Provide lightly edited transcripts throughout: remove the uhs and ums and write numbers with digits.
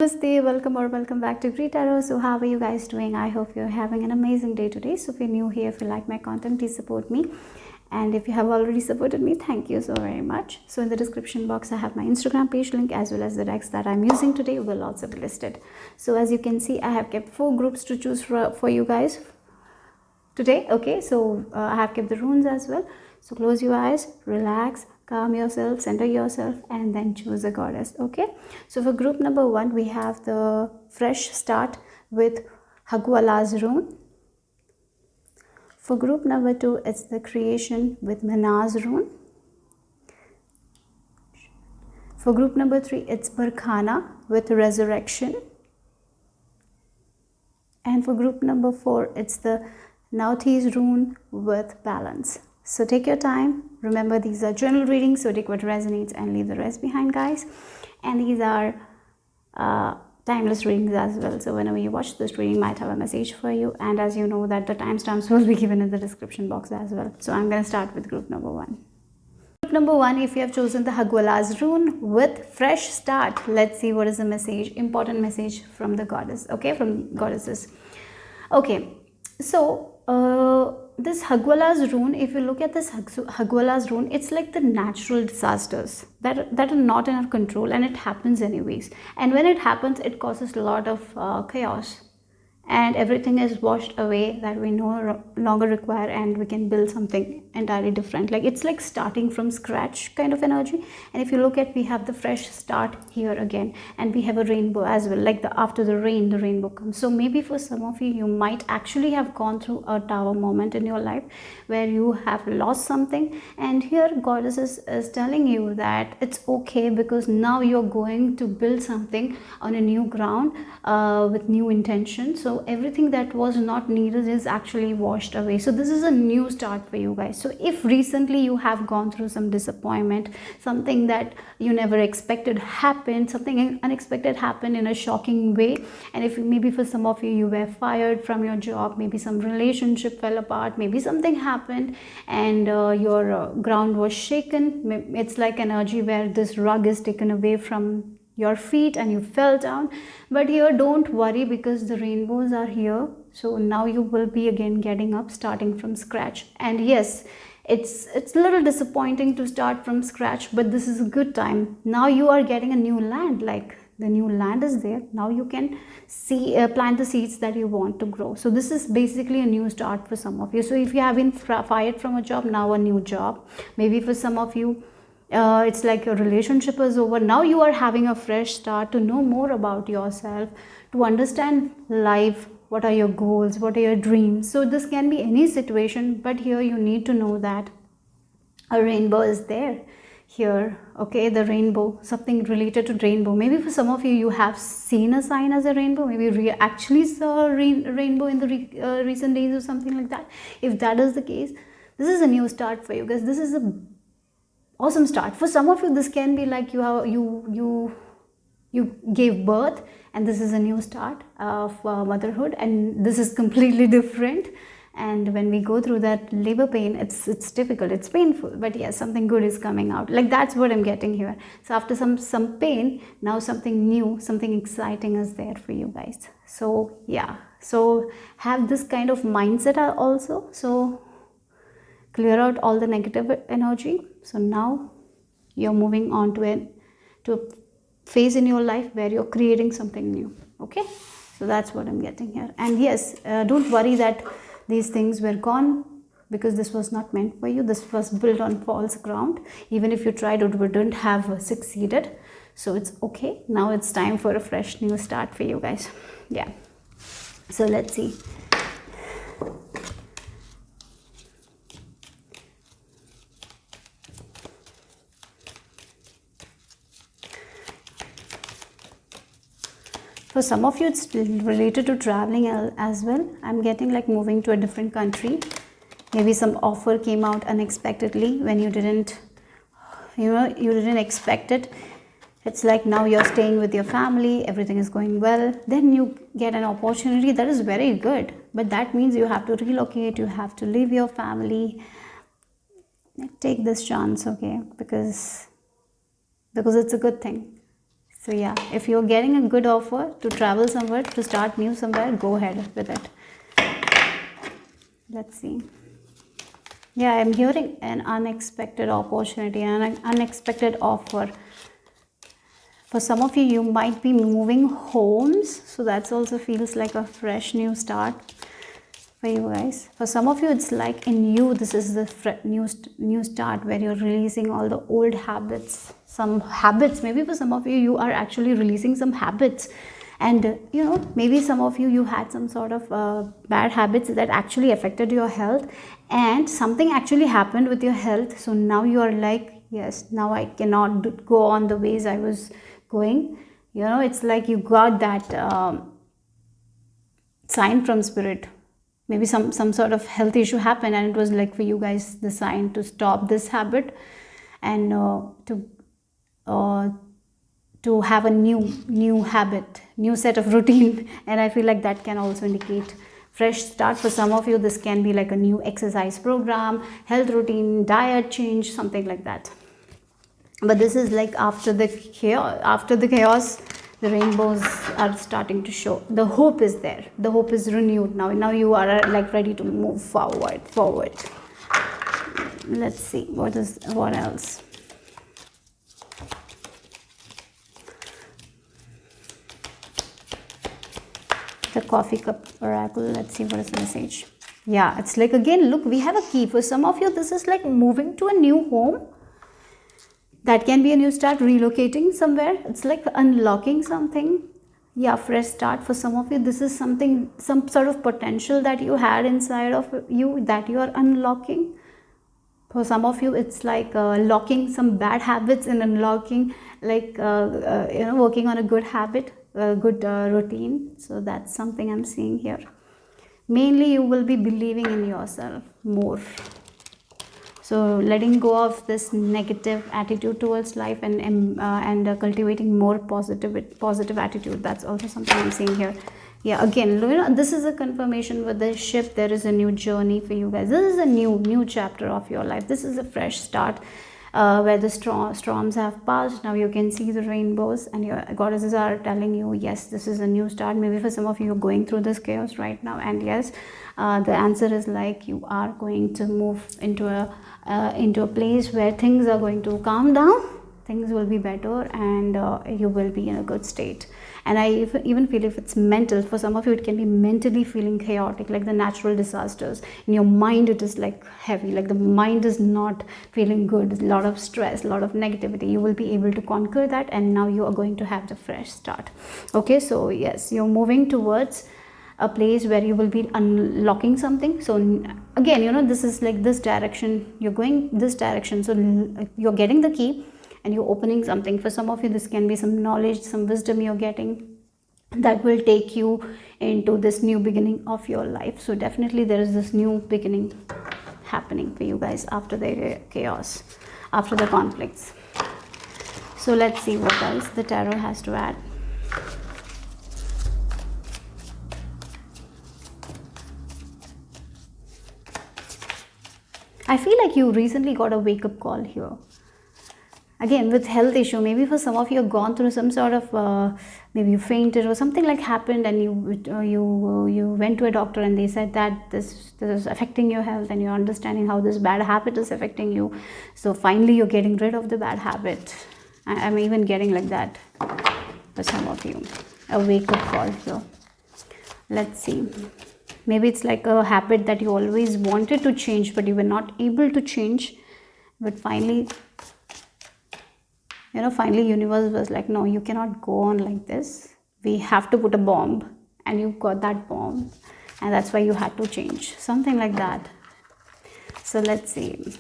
Namaste, welcome back to greetarot. So how are you guys doing? I hope you're having an amazing day today. So if you're new here, if you like my content, please support me, and if you have already supported me, thank you so very much. So in the description box I have my Instagram page link, as well as the decks that I'm using today will also be listed. So as you can see, I have kept 4 groups to choose for you guys today. Okay, so I have kept the runes as well. So close your eyes, relax, calm yourself, center yourself, and then choose a goddess. Okay, so for group number 1 we have the fresh start with Hagwala's rune. For group number 2 it's the creation with Mana's rune. For group number 3 it's Barkhana with resurrection. And for group number 4 it's the Nauthi's rune with balance. So take your time. Remember, these are general readings, so take what resonates and leave the rest behind, guys. And these are timeless readings as well. So whenever you watch this reading, might have a message for you. And as you know that the timestamps will be given in the description box as well. So I'm going to start with group number 1. Group number 1, if you have chosen the Hagwala's rune with fresh start, let's see what is the message, important message from the goddess. Okay, from goddesses. Okay, so this Hagwala's rune, if you look at this Hagwala's rune, it's like the natural disasters that are not in our control, and it happens anyways. And when it happens, it causes a lot of chaos, and everything is washed away that we no longer require, and we can build something entirely different. Like it's like starting from scratch kind of energy. And if you look at, we have the fresh start here again, and we have a rainbow as well, like after the rain, the rainbow comes. So maybe for some of you, you might actually have gone through a tower moment in your life where you have lost something, and here goddess is telling you that it's okay, because now you're going to build something on a new ground with new intention. So everything that was not needed is actually washed away. So this is a new start for you guys. So if recently you have gone through some disappointment, something that you never expected happened, something unexpected happened in a shocking way, and if maybe for some of you, you were fired from your job, maybe some relationship fell apart, maybe something happened, and your ground was shaken. It's like energy where this rug is taken away from your feet and you fell down. But here, don't worry, because the rainbows are here. So now you will be again getting up, starting from scratch. And yes, it's a little disappointing to start from scratch, but this is a good time. Now you are getting a new land, like the new land is there. Now you can see plant the seeds that you want to grow. So this is basically a new start for some of you. So if you have been fired from a job, now a new job. Maybe for some of you, it's like your relationship is over. Now you are having a fresh start to know more about yourself, to understand life, what are your goals, what are your dreams. So this can be any situation, but here you need to know that a rainbow is there here. Okay, the rainbow, something related to rainbow. Maybe for some of you, you have seen a sign as a rainbow, maybe actually saw a rainbow in the recent days or something like that. If that is the case, this is a new start for you guys. This is a awesome start. For some of you, this can be like you gave birth, and this is a new start of motherhood, and this is completely different. And when we go through that labor pain, it's difficult, it's painful, but yes, something good is coming out. Like that's what I'm getting here. So after some pain, now something new, something exciting is there for you guys. So yeah, so have this kind of mindset also. So clear out all the negative energy. So now you're moving on to a phase in your life where you're creating something new. Okay, so that's what I'm getting here. And yes, don't worry that these things were gone, because this was not meant for you. This was built on false ground. Even if you tried, it wouldn't have succeeded. So it's okay. Now it's time for a fresh new start for you guys. Yeah, so let's see. For some of you, it's related to traveling as well. I'm getting like moving to a different country. Maybe some offer came out unexpectedly when you didn't expect it. It's like now you're staying with your family, everything is going well. Then you get an opportunity that is very good, but that means you have to relocate, you have to leave your family. Take this chance, okay, because it's a good thing. So yeah, if you're getting a good offer to travel somewhere, to start new somewhere, go ahead with it. Let's see. Yeah, I'm hearing an unexpected opportunity, an unexpected offer. For some of you, you might be moving homes, so that also feels like a fresh new start for you guys. For some of you, it's like in you, this is the new start where you're releasing all the old habits. Some habits, maybe for some of you, you are actually releasing some habits. And you know, maybe some of you had some sort of bad habits that actually affected your health, and something actually happened with your health. So now you are like, yes, now I cannot go on the ways I was going. You know, it's like you got that sign from spirit. Maybe some sort of health issue happened, and it was like for you guys the sign to stop this habit and uh, to have a new habit, new set of routine. And I feel like that can also indicate fresh start. For some of you, this can be like a new exercise program, health routine, diet change, something like that. But this is like after the chaos, the rainbows are starting to show. The hope is there, the hope is renewed now you are like ready to move forward. Let's see what else. The coffee cup oracle, let's see what is the message. Yeah, it's like, again, look, we have a key. For some of you, this is like moving to a new home. That can be a new start, relocating somewhere. It's like unlocking something. Yeah, fresh start. For some of you, this is something, some sort of potential that you had inside of you that you are unlocking. For some of you, it's like locking some bad habits and unlocking, like working on a good habit, a good routine. So that's something I'm seeing here. Mainly, you will be believing in yourself more. So letting go of this negative attitude towards life and cultivating more positive attitude. That's also something I'm seeing here. Yeah, again, you know, this is a confirmation with the ship. There is a new journey for you guys. This is a new chapter of your life. This is a fresh start. Where the storms have passed, now you can see the rainbows, and your goddesses are telling you, yes, this is a new start. Maybe for some of you, you're going through this chaos right now, and yes, the answer is like you are going to move into a place where things are going to calm down, things will be better, and you will be in a good state. And I even feel if it's mental, for some of you it can be mentally feeling chaotic, like the natural disasters. In your mind it is like heavy, like the mind is not feeling good, a lot of stress, a lot of negativity. You will be able to conquer that, and now you are going to have the fresh start. Okay, so yes, you're moving towards a place where you will be unlocking something. So again, you know, this is like this direction, you're going this direction, so you're getting the key and you're opening something. For some of you, this can be some knowledge, some wisdom you're getting that will take you into this new beginning of your life. So definitely there is this new beginning happening for you guys after the chaos, after the conflicts. So let's see what else the tarot has to add. I feel like you recently got a wake-up call here. Again, with health issue, maybe for some of you have gone through some sort of maybe you fainted or something like happened, and you went to a doctor and they said that this is affecting your health, and you're understanding how this bad habit is affecting you. So finally you're getting rid of the bad habit. I'm even getting like that for some of you, a wake-up call here. Let's see. Maybe it's like a habit that you always wanted to change, but you were not able to change. But finally, you know, finally universe was like, no, you cannot go on like this. We have to put a bomb, and you got that bomb, and that's why you had to change. Something like that. So let's see.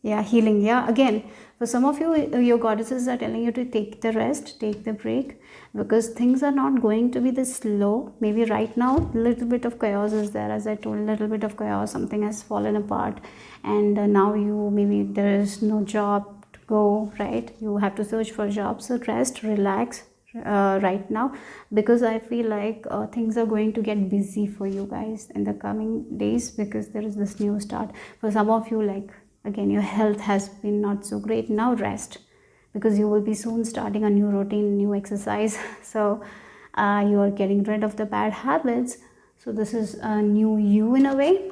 Yeah, healing. Yeah, again, for some of you, your goddesses are telling you to take the rest, take the break, because things are not going to be this slow. Maybe right now, a little bit of chaos is there. As I told, a little bit of chaos, something has fallen apart, and now maybe there is no job to go, right? You have to search for jobs. So rest, relax right now, because I feel like things are going to get busy for you guys in the coming days, because there is this new start. For some of you, like, Again, your health has been not so great. Now rest, because you will be soon starting a new routine, new exercise. So you are getting rid of the bad habits. So this is a new you in a way.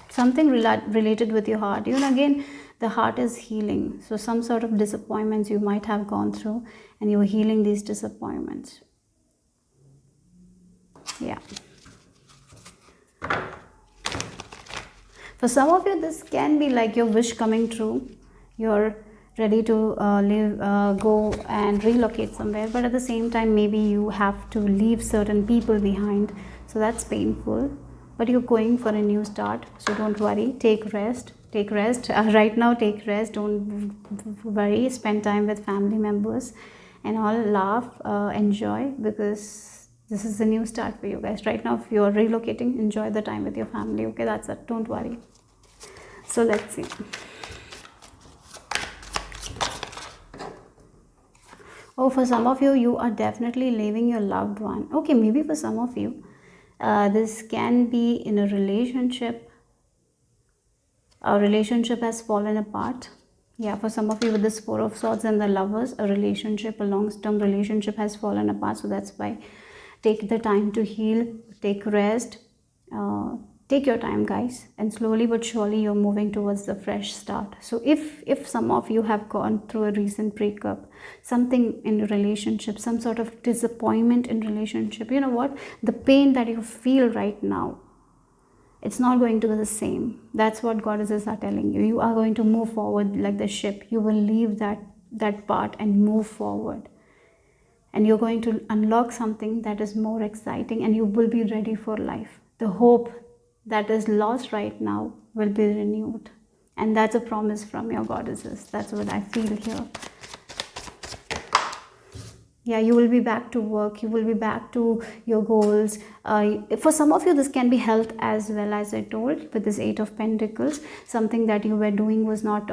Something related with your heart. Again, the heart is healing. So some sort of disappointments you might have gone through, and you're healing these disappointments. Yeah. For some of you, this can be like your wish coming true. You're ready to go and relocate somewhere, but at the same time, maybe you have to leave certain people behind. So that's painful. But you're going for a new start. So don't worry. Take rest. Take rest. Right now, take rest. Don't worry. Spend time with family members and all. Laugh. Enjoy, because this is a new start for you guys. Right now, if you're relocating, enjoy the time with your family. Okay, that's it. Don't worry. So let's see. Oh, for some of you, you are definitely leaving your loved one. Okay, maybe for some of you, this can be in a relationship. A relationship has fallen apart. Yeah, for some of you with this Four of Swords and the Lovers, a relationship, a long-term relationship has fallen apart. So that's why take the time to heal, take rest, take your time, guys, and slowly but surely you're moving towards the fresh start. So if some of you have gone through a recent breakup, something in a relationship, some sort of disappointment in relationship, you know what, the pain that you feel right now, it's not going to be the same. That's what goddesses are telling you. You are going to move forward like the ship. You will leave that part and move forward, and you're going to unlock something that is more exciting, and you will be ready for life. The hope that is lost right now will be renewed, and that's a promise from your goddesses. That's what I feel here. Yeah, you will be back to work, you will be back to your goals. For some of you, this can be health as well, as I told, with this Eight of Pentacles. Something that you were doing was not,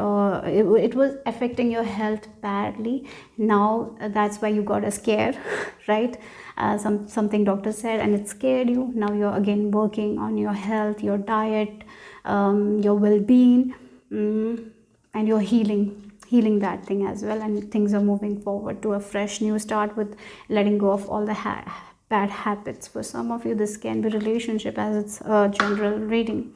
it was affecting your health badly. Now, that's why you got a scare, right? Something doctor said and it scared you. Now you're again working on your health, your diet, your well-being, and you're healing that thing as well, and things are moving forward to a fresh new start with letting go of all the bad habits. For some of you, this can be relationship, as it's a general reading,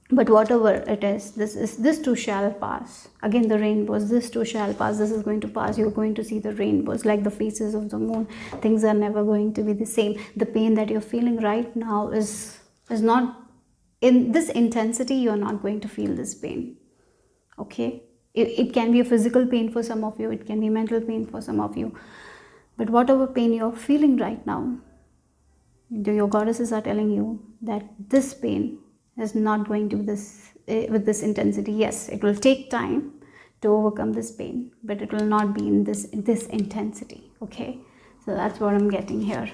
but whatever it is, this too shall pass. Again, the rainbows, this too shall pass. This is going to pass. You're going to see the rainbows like the phases of the moon. Things are never going to be the same. The pain that you're feeling right now is not in this intensity. You're not going to feel this pain. Okay, it can be a physical pain for some of you, it can be mental pain for some of you, but whatever pain you're feeling right now, your goddesses are telling you that this pain is not going to be with this intensity. Yes, it will take time to overcome this pain, but it will not be in this intensity. Okay, so that's what I'm getting here.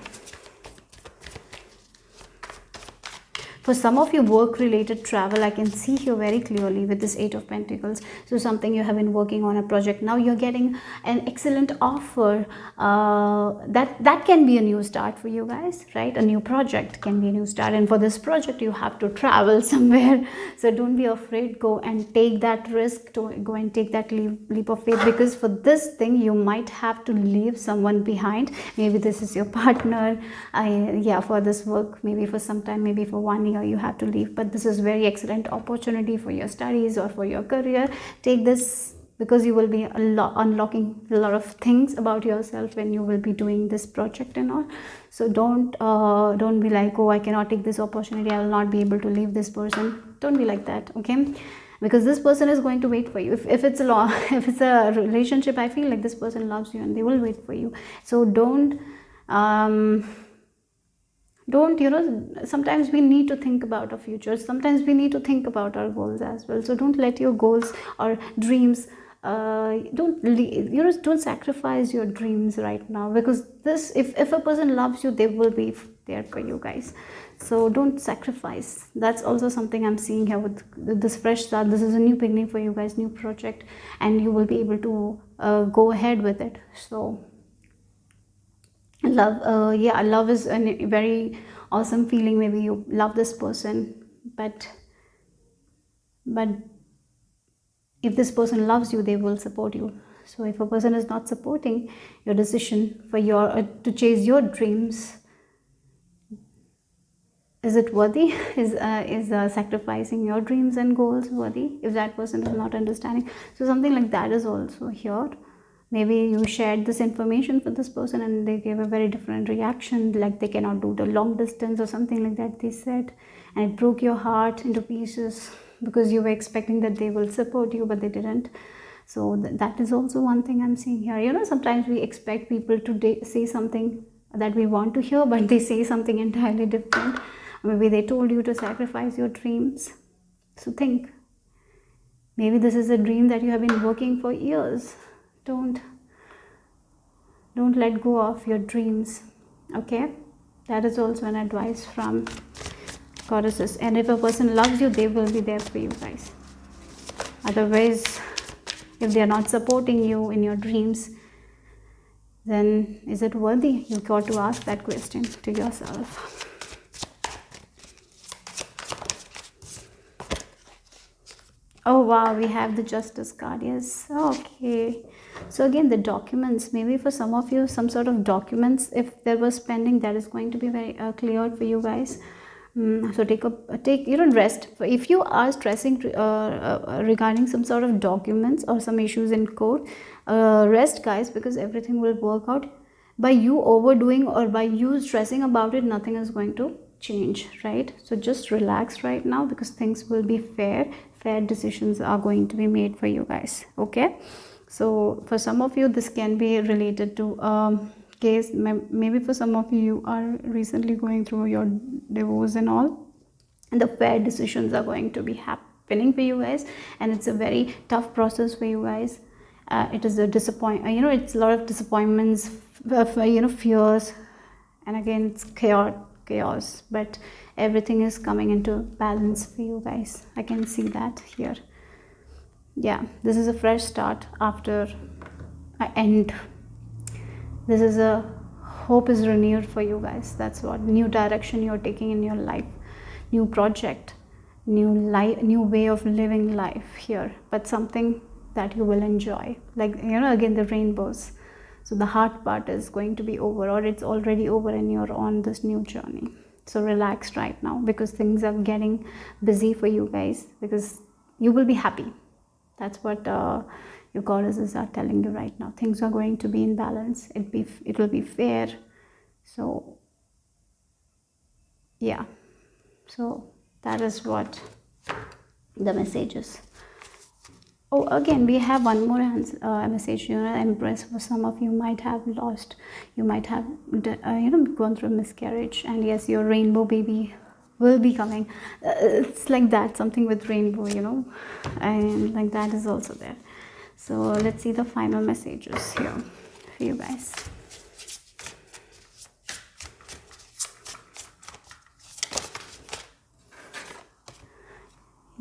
For some of you, work-related travel, I can see here very clearly with this Eight of Pentacles. So something you have been working on a project. Now you're getting an excellent offer. That can be a new start for you guys, right? A new project can be a new start. And for this project, you have to travel somewhere. So don't be afraid. Go and take that risk. Go and take that leap of faith. Because for this thing, you might have to leave someone behind. Maybe this is your partner. Yeah, for this work, maybe for some time, maybe for 1 year, you have to leave, but this is very excellent opportunity for your studies or for your career. Take this, because you will be unlocking a lot of things about yourself when you will be doing this project and all. So don't be like, oh, I cannot take this opportunity, I will not be able to leave this person. Don't be like that, okay? Because this person is going to wait for you. If it's a relationship, I feel like this person loves you and they will wait for you. So don't sometimes we need to think about our future. Sometimes we need to think about our goals as well. So don't let your goals or dreams, don't sacrifice your dreams right now, because this, if a person loves you, they will be there for you guys. So don't sacrifice. That's also something I'm seeing here with this fresh start. This is a new beginning for you guys, new project, and you will be able to go ahead with it. So Love, yeah, love is a very awesome feeling. Maybe you love this person, but if this person loves you, they will support you. So if a person is not supporting your decision for your to chase your dreams, is it worthy? Is sacrificing your dreams and goals worthy if that person is not understanding? So something like that is also here. Maybe you shared this information for this person and they gave a very different reaction, like they cannot do the long distance or something like that they said, and it broke your heart into pieces because you were expecting that they will support you, but they didn't. So that is also one thing I'm seeing here. Sometimes we expect people to say something that we want to hear, but they say something entirely different. Maybe they told you to sacrifice your dreams. So think, maybe this is a dream that you have been working for years. Don't let go of your dreams. Okay, that is also an advice from goddesses. And if a person loves you, they will be there for you guys. Otherwise, if they are not supporting you in your dreams, then is it worthy? You got to ask that question to yourself. Oh wow, we have the Justice card. Yes, okay. So again, the documents, maybe for some of you, some sort of documents, if there was pending, that is going to be very clear for you guys. So take rest. If you are stressing regarding some sort of documents or some issues in court, rest guys, because everything will work out. By you overdoing or by you stressing about it, nothing is going to change, right? So just relax right now, because things will be fair decisions are going to be made for you guys. Okay, so for some of you this can be related to case. Maybe for some of you are recently going through your divorce and all, and the fair decisions are going to be happening for you guys, and it's a very tough process for you guys. It is a it's a lot of disappointments, fears, and again it's chaos, but everything is coming into balance for you guys. I can see that here. Yeah, this is a fresh start after an end. This is a hope is renewed for you guys. That's what new direction you're taking in your life, new project, new way of living life here, but something that you will enjoy, like again the rainbows. So the hard part is going to be over, or it's already over, and you're on this new journey. So relax right now, because things are getting busy for you guys, because you will be happy. That's what your goddesses are telling you right now. Things are going to be in balance. It will be fair. So yeah, so that is what the message is. Oh, again, we have one more message. Empress. For some of you might have lost, you might have gone through miscarriage, and yes, your rainbow baby will be coming. It's like that, something with rainbow, and like that is also there. So let's see the final messages here for you guys.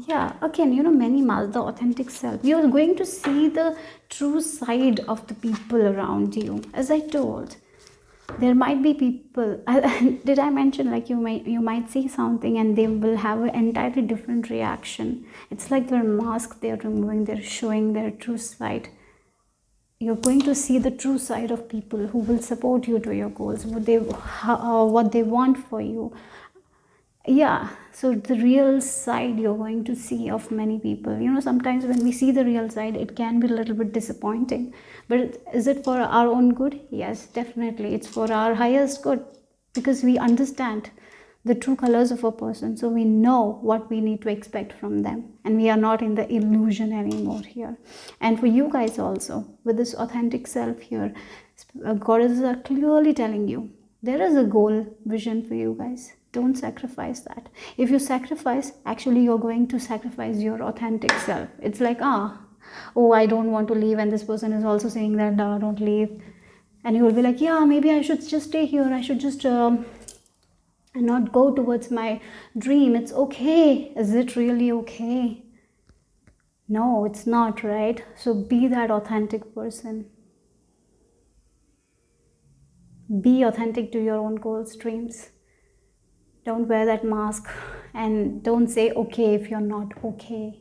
Yeah, again, many miles, the authentic self. You're going to see the true side of the people around you. As I told, there might be people, did I mention, like you might see something and they will have an entirely different reaction. It's like their mask they're removing, they're showing their true side. You're going to see the true side of people who will support you to your goals, what they want for you. Yeah, so the real side you're going to see of many people. Sometimes when we see the real side, it can be a little bit disappointing, but is it for our own good? Yes, definitely, it's for our highest good, because we understand the true colors of a person, so we know what we need to expect from them, and we are not in the illusion anymore here. And for you guys also, with this authentic self here, goddesses are clearly telling you there is a goal, vision for you guys. Don't sacrifice that. If you sacrifice, actually you're going to sacrifice your authentic self. It's like, oh, I don't want to leave, and this person is also saying that, no, don't leave, and you will be like, yeah, maybe I should just stay here, I should just not go towards my dream. It's okay. Is it really okay? No, it's not, right? So be that authentic person. Be authentic to your own goals, dreams. Don't wear that mask, and don't say okay if you're not okay.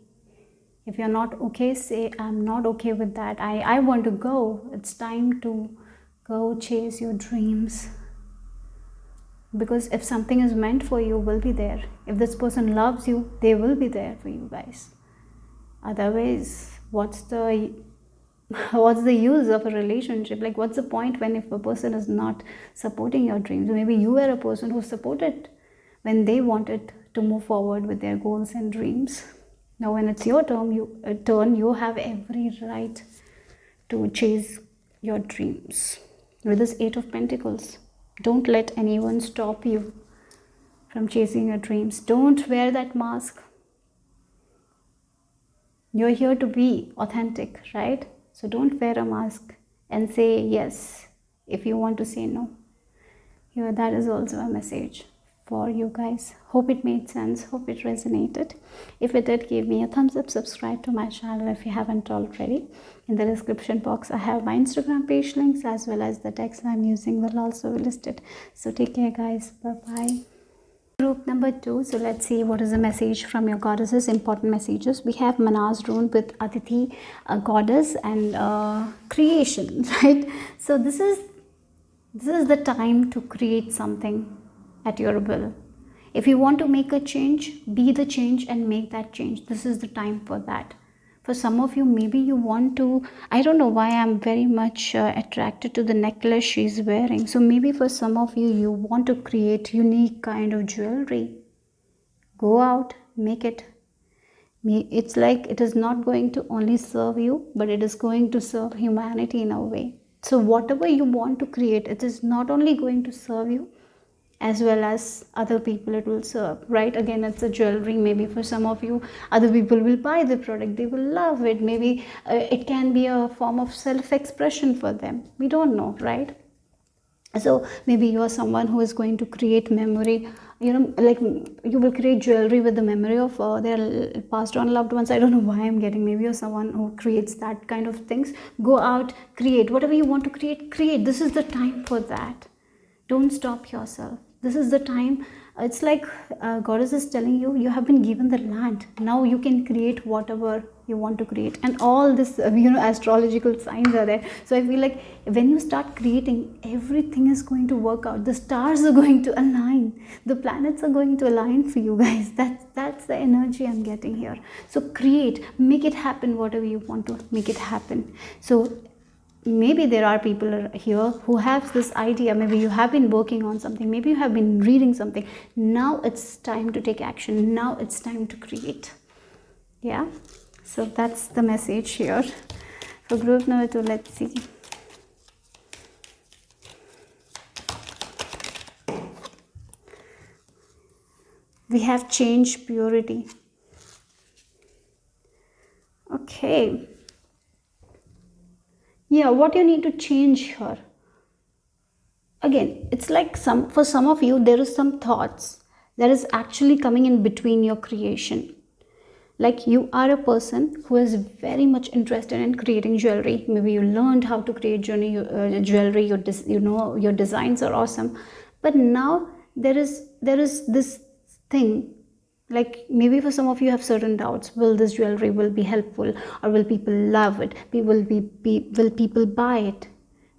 If you're not okay, say I'm not okay with that. I want to go. It's time to go chase your dreams. Because if something is meant for you, will be there. If this person loves you, they will be there for you guys. Otherwise, what's the use of a relationship? Like, what's the point when if a person is not supporting your dreams? Maybe you were a person who supported when they wanted to move forward with their goals and dreams. Now when it's your turn, you have every right to chase your dreams. With this 8 of Pentacles, don't let anyone stop you from chasing your dreams. Don't wear that mask. You're here to be authentic, right? So don't wear a mask and say yes if you want to say no. Here, that is also a message for you guys. Hope it made sense. Hope it resonated. If it did, give me a thumbs up. Subscribe to my channel if you haven't already. In the description box, I have my Instagram page links, as well as the text I'm using will also be listed. So take care, guys. Bye-bye. Group number 2. So let's see what is the message from your goddesses. Important messages. We have Mana's rune with Aditi, a goddess, and creation, right? So this is the time to create something at your will. If you want to make a change, be the change and make that change. This is the time for that. For some of you, maybe you want to, I don't know why I'm very much attracted to the necklace she's wearing. So maybe for some of you, you want to create unique kind of jewelry. Go out, make it. It's like it is not going to only serve you, but it is going to serve humanity in a way. So whatever you want to create, it is not only going to serve you, as well as other people it will serve, right? Again, it's a jewelry. Maybe for some of you, other people will buy the product, they will love it. Maybe it can be a form of self-expression for them. We don't know, right? So maybe you are someone who is going to create memory, like you will create jewelry with the memory of their passed on loved ones. I don't know why I'm getting, maybe you're someone who creates that kind of things. Go out, create whatever you want to create. This is the time for that. Don't stop yourself. This is the time. It's like Goddess is telling you, you have been given the land. Now you can create whatever you want to create. And all this, astrological signs are there. So I feel like when you start creating, everything is going to work out. The stars are going to align. The planets are going to align for you guys. That's the energy I'm getting here. So create, make it happen, whatever you want to make it happen. So maybe there are people here who have this idea. Maybe you have been working on something. Maybe you have been reading something. Now it's time to take action. Now it's time to create. Yeah. So that's the message here. For group number 2, let's see. We have change, purity. Okay. Yeah, what you need to change here. Again, it's like for some of you, there is some thoughts that is actually coming in between your creation. Like you are a person who is very much interested in creating jewelry. Maybe you learned how to create jewelry. Your designs are awesome. But now there is this thing. Like maybe for some of you have certain doubts. Will this jewelry will be helpful, or will people love it? Will people buy it?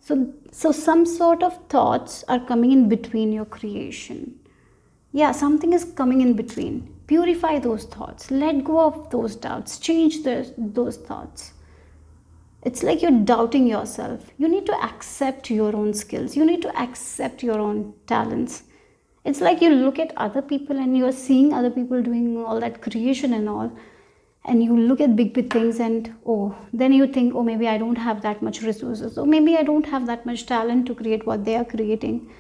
So some sort of thoughts are coming in between your creation. Yeah, something is coming in between. Purify those thoughts. Let go of those doubts. Change those thoughts. It's like you're doubting yourself. You need to accept your own skills. You need to accept your own talents. It's like you look at other people and you're seeing other people doing all that creation and all, and you look at big things and then you think, maybe I don't have that much resources, or maybe I don't have that much talent to create what they are creating.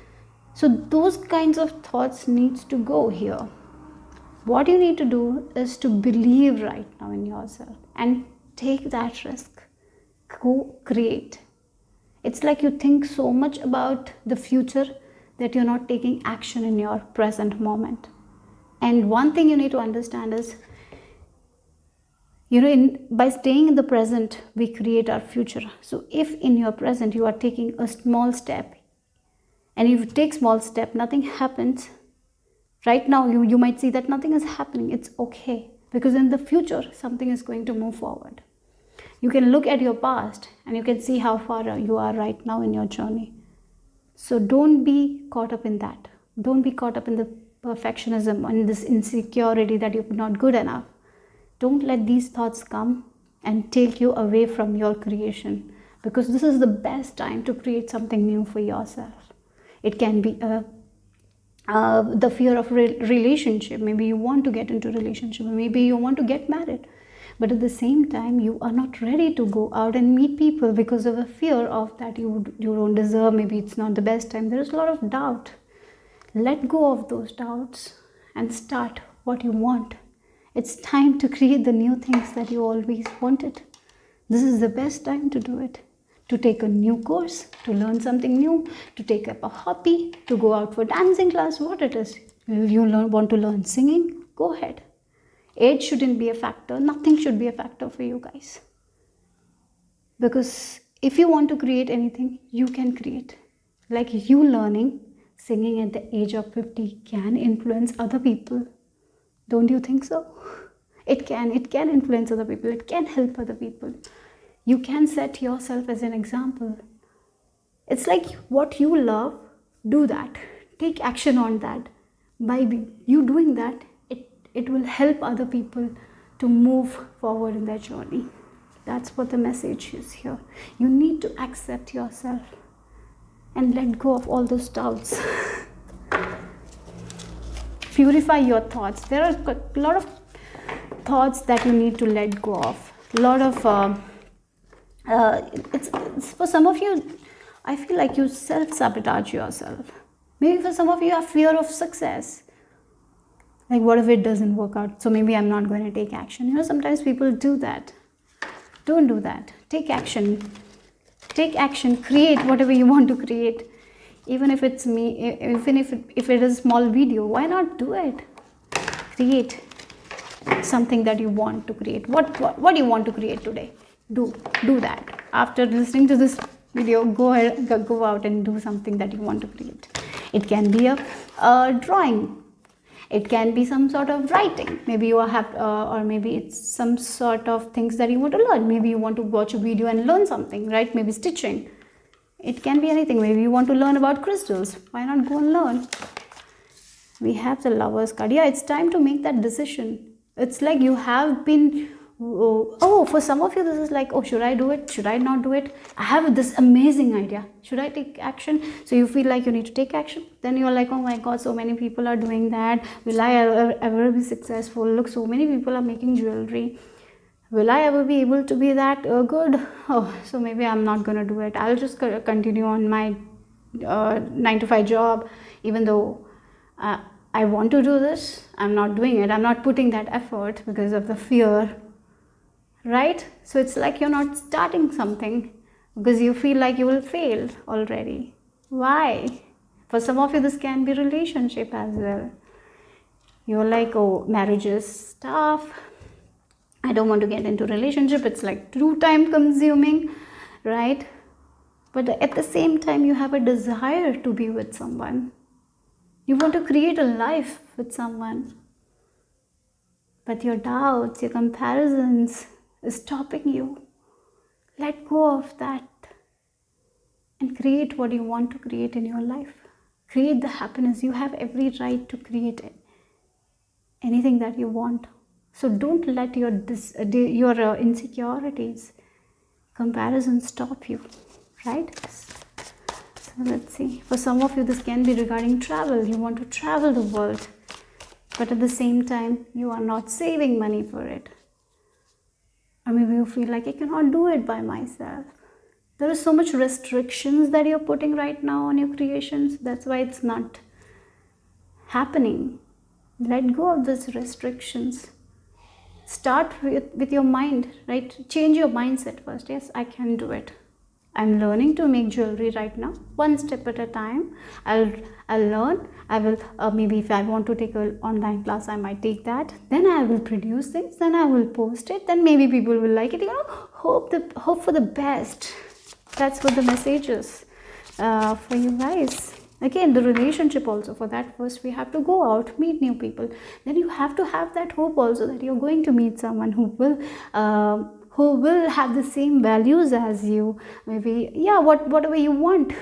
So those kinds of thoughts needs to go here. What you need to do is to believe right now in yourself and take that risk. Go create. It's like you think so much about the future that you're not taking action in your present moment. And one thing you need to understand is, by staying in the present, we create our future. So if in your present you are taking a small step, And if you take small step, nothing happens. Right now, you might see that nothing is happening. It's okay, because in the future, something is going to move forward. You can look at your past and you can see how far you are right now in your journey. So don't be caught up in that. Don't be caught up in the perfectionism and this insecurity that you're not good enough. Don't let these thoughts come and take you away from your creation, because this is the best time to create something new for yourself. It can be the fear of relationship. Maybe you want to get into relationship, maybe you want to get married, but at the same time you are not ready to go out and meet people because of a fear of that you don't deserve, maybe it's not the best time. There is a lot of doubt. Let go of those doubts and start what you want. It's time to create the new things that you always wanted. This is the best time to do it. To take a new course, to learn something new, to take up a hobby, to go out for dancing class, what it is. You want to learn singing? Go ahead. Age shouldn't be a factor. Nothing should be a factor for you guys. Because if you want to create anything, you can create. Like you learning singing at the age of 50 can influence other people. Don't you think so? It can influence other people. It can help other people. You can set yourself as an example. It's like what you love, do that. Take action on that. By you doing that, it will help other people to move forward in their journey. That's what the message is here. You need to accept yourself and let go of all those doubts. Purify your thoughts. There are a lot of thoughts that you need to let go of. A lot of it's for some of you, I feel like you self-sabotage yourself. Maybe for some of you have fear of success. Like, what if it doesn't work out? So maybe I'm not going to take action. Sometimes people do that. Don't do that. Take action. Take action. Create whatever you want to create. Even if it's me, even if it is a small video, why not do it? Create something that you want to create. What do you want to create today? Do that. After listening to this video, go out and do something that you want to create. It can be a drawing. It can be some sort of writing. Maybe you have, or maybe it's some sort of things that you want to learn. Maybe you want to watch a video and learn something, right? Maybe stitching. It can be anything. Maybe you want to learn about crystals. Why not go and learn? We have the Lovers card. Yeah, it's time to make that decision. It's like you have been, for some of you, this is like, should I do it? Should I not do it? I have this amazing idea. Should I take action? So you feel like you need to take action. Then you're like, oh my God, so many people are doing that. Will I ever be successful? Look, so many people are making jewelry. Will I ever be able to be that good? So maybe I'm not going to do it. I'll just continue on my 9-to-5 job, even though I want to do this. I'm not doing it. I'm not putting that effort because of the fear, right? So it's like you're not starting something because you feel like you will fail already. Why? For some of you, this can be relationship as well. You're like, marriage is tough. I don't want to get into relationship. It's like too time consuming, right? But at the same time, you have a desire to be with someone. You want to create a life with someone. But your doubts, your comparisons is stopping you. Let go of that and create what you want to create in your life. Create the happiness. You have every right to create anything that you want. So don't let your insecurities, comparisons stop you, right? So let's see. For some of you, this can be regarding travel. You want to travel the world, but at the same time, you are not saving money for it. Or maybe you feel like I cannot do it by myself. There is so much restrictions that you're putting right now on your creations. That's why it's not happening. Let go of those restrictions. Start with your mind, right? Change your mindset first. Yes, I can do it. I'm learning to make jewelry right now, one step at a time. I'll learn. I will maybe if I want to take an online class, I might take that. Then I will produce things. Then I will post it. Then maybe people will like it. Hope for the best. That's what the message is for you guys. Again, the relationship also, for that first we have to go out, meet new people. Then you have to have that hope also that you're going to meet someone who will have the same values as you. Maybe, yeah, whatever you want.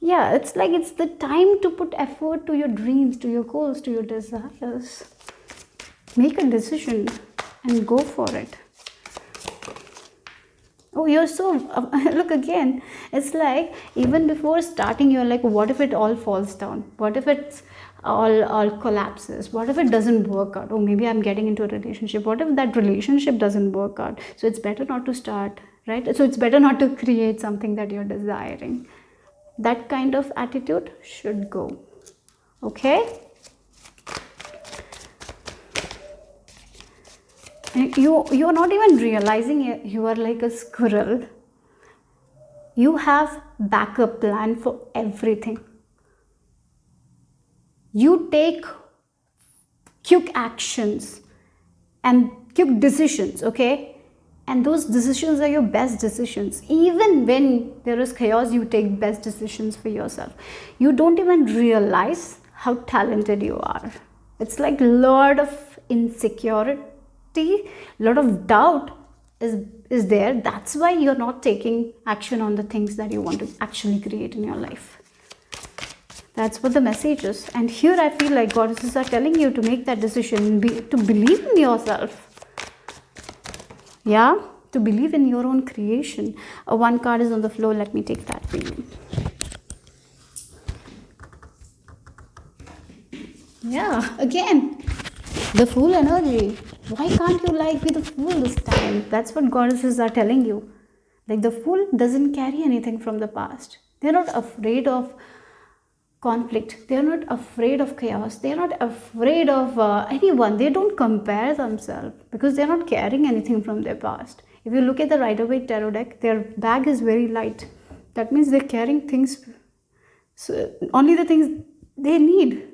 Yeah, it's like it's the time to put effort to your dreams, to your goals, to your desires. Make a decision and go for it. Oh, you're so look again. It's like even before starting, you're like, what if it all falls down? What if it's all collapses? What if it doesn't work out? Oh, maybe I'm getting into a relationship. What if that relationship doesn't work out? So it's better not to start, right? So it's better not to create something that you're desiring. That kind of attitude should go. Okay? You're not even realizing you are like a squirrel. You have backup plan for everything. You take quick actions and quick decisions, okay? And those decisions are your best decisions. Even when there is chaos, you take best decisions for yourself. You don't even realize how talented you are. It's like a lot of insecurity, a lot of doubt is there. That's why you're not taking action on the things that you want to actually create in your life. That's what the message is. And here I feel like goddesses are telling you to make that decision, to believe in yourself. Yeah, to believe in your own creation. One card is on the floor. Let me take that for you. Yeah, again, the Fool energy. Why can't you be the Fool this time? That's what goddesses are telling you. Like, the Fool doesn't carry anything from the past. They're not afraid of conflict. They're not afraid of chaos. They're not afraid of anyone. They don't compare themselves because they're not carrying anything from their past. If you look at the Rider-Waite tarot deck, their bag is very light. That means they're carrying things, so only the things they need,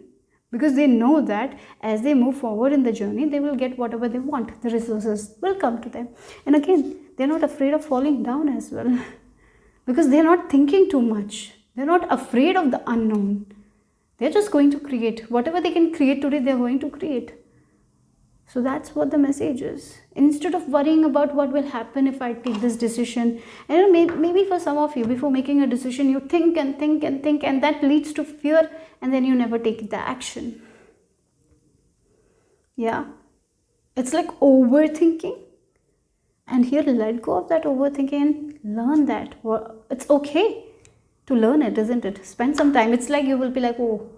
because they know that as they move forward in the journey, they will get whatever they want. The resources will come to them. And again, they're not afraid of falling down as well because they're not thinking too much. They're not afraid of the unknown. They're just going to create. Whatever they can create today, they're going to create. So that's what the message is. Instead of worrying about what will happen if I take this decision, and maybe for some of you, before making a decision, you think and think and think, and that leads to fear, and then you never take the action. Yeah. It's like overthinking. And here, let go of that overthinking and learn that. It's okay to learn it, isn't it? Spend some time. It's like you will be like, oh,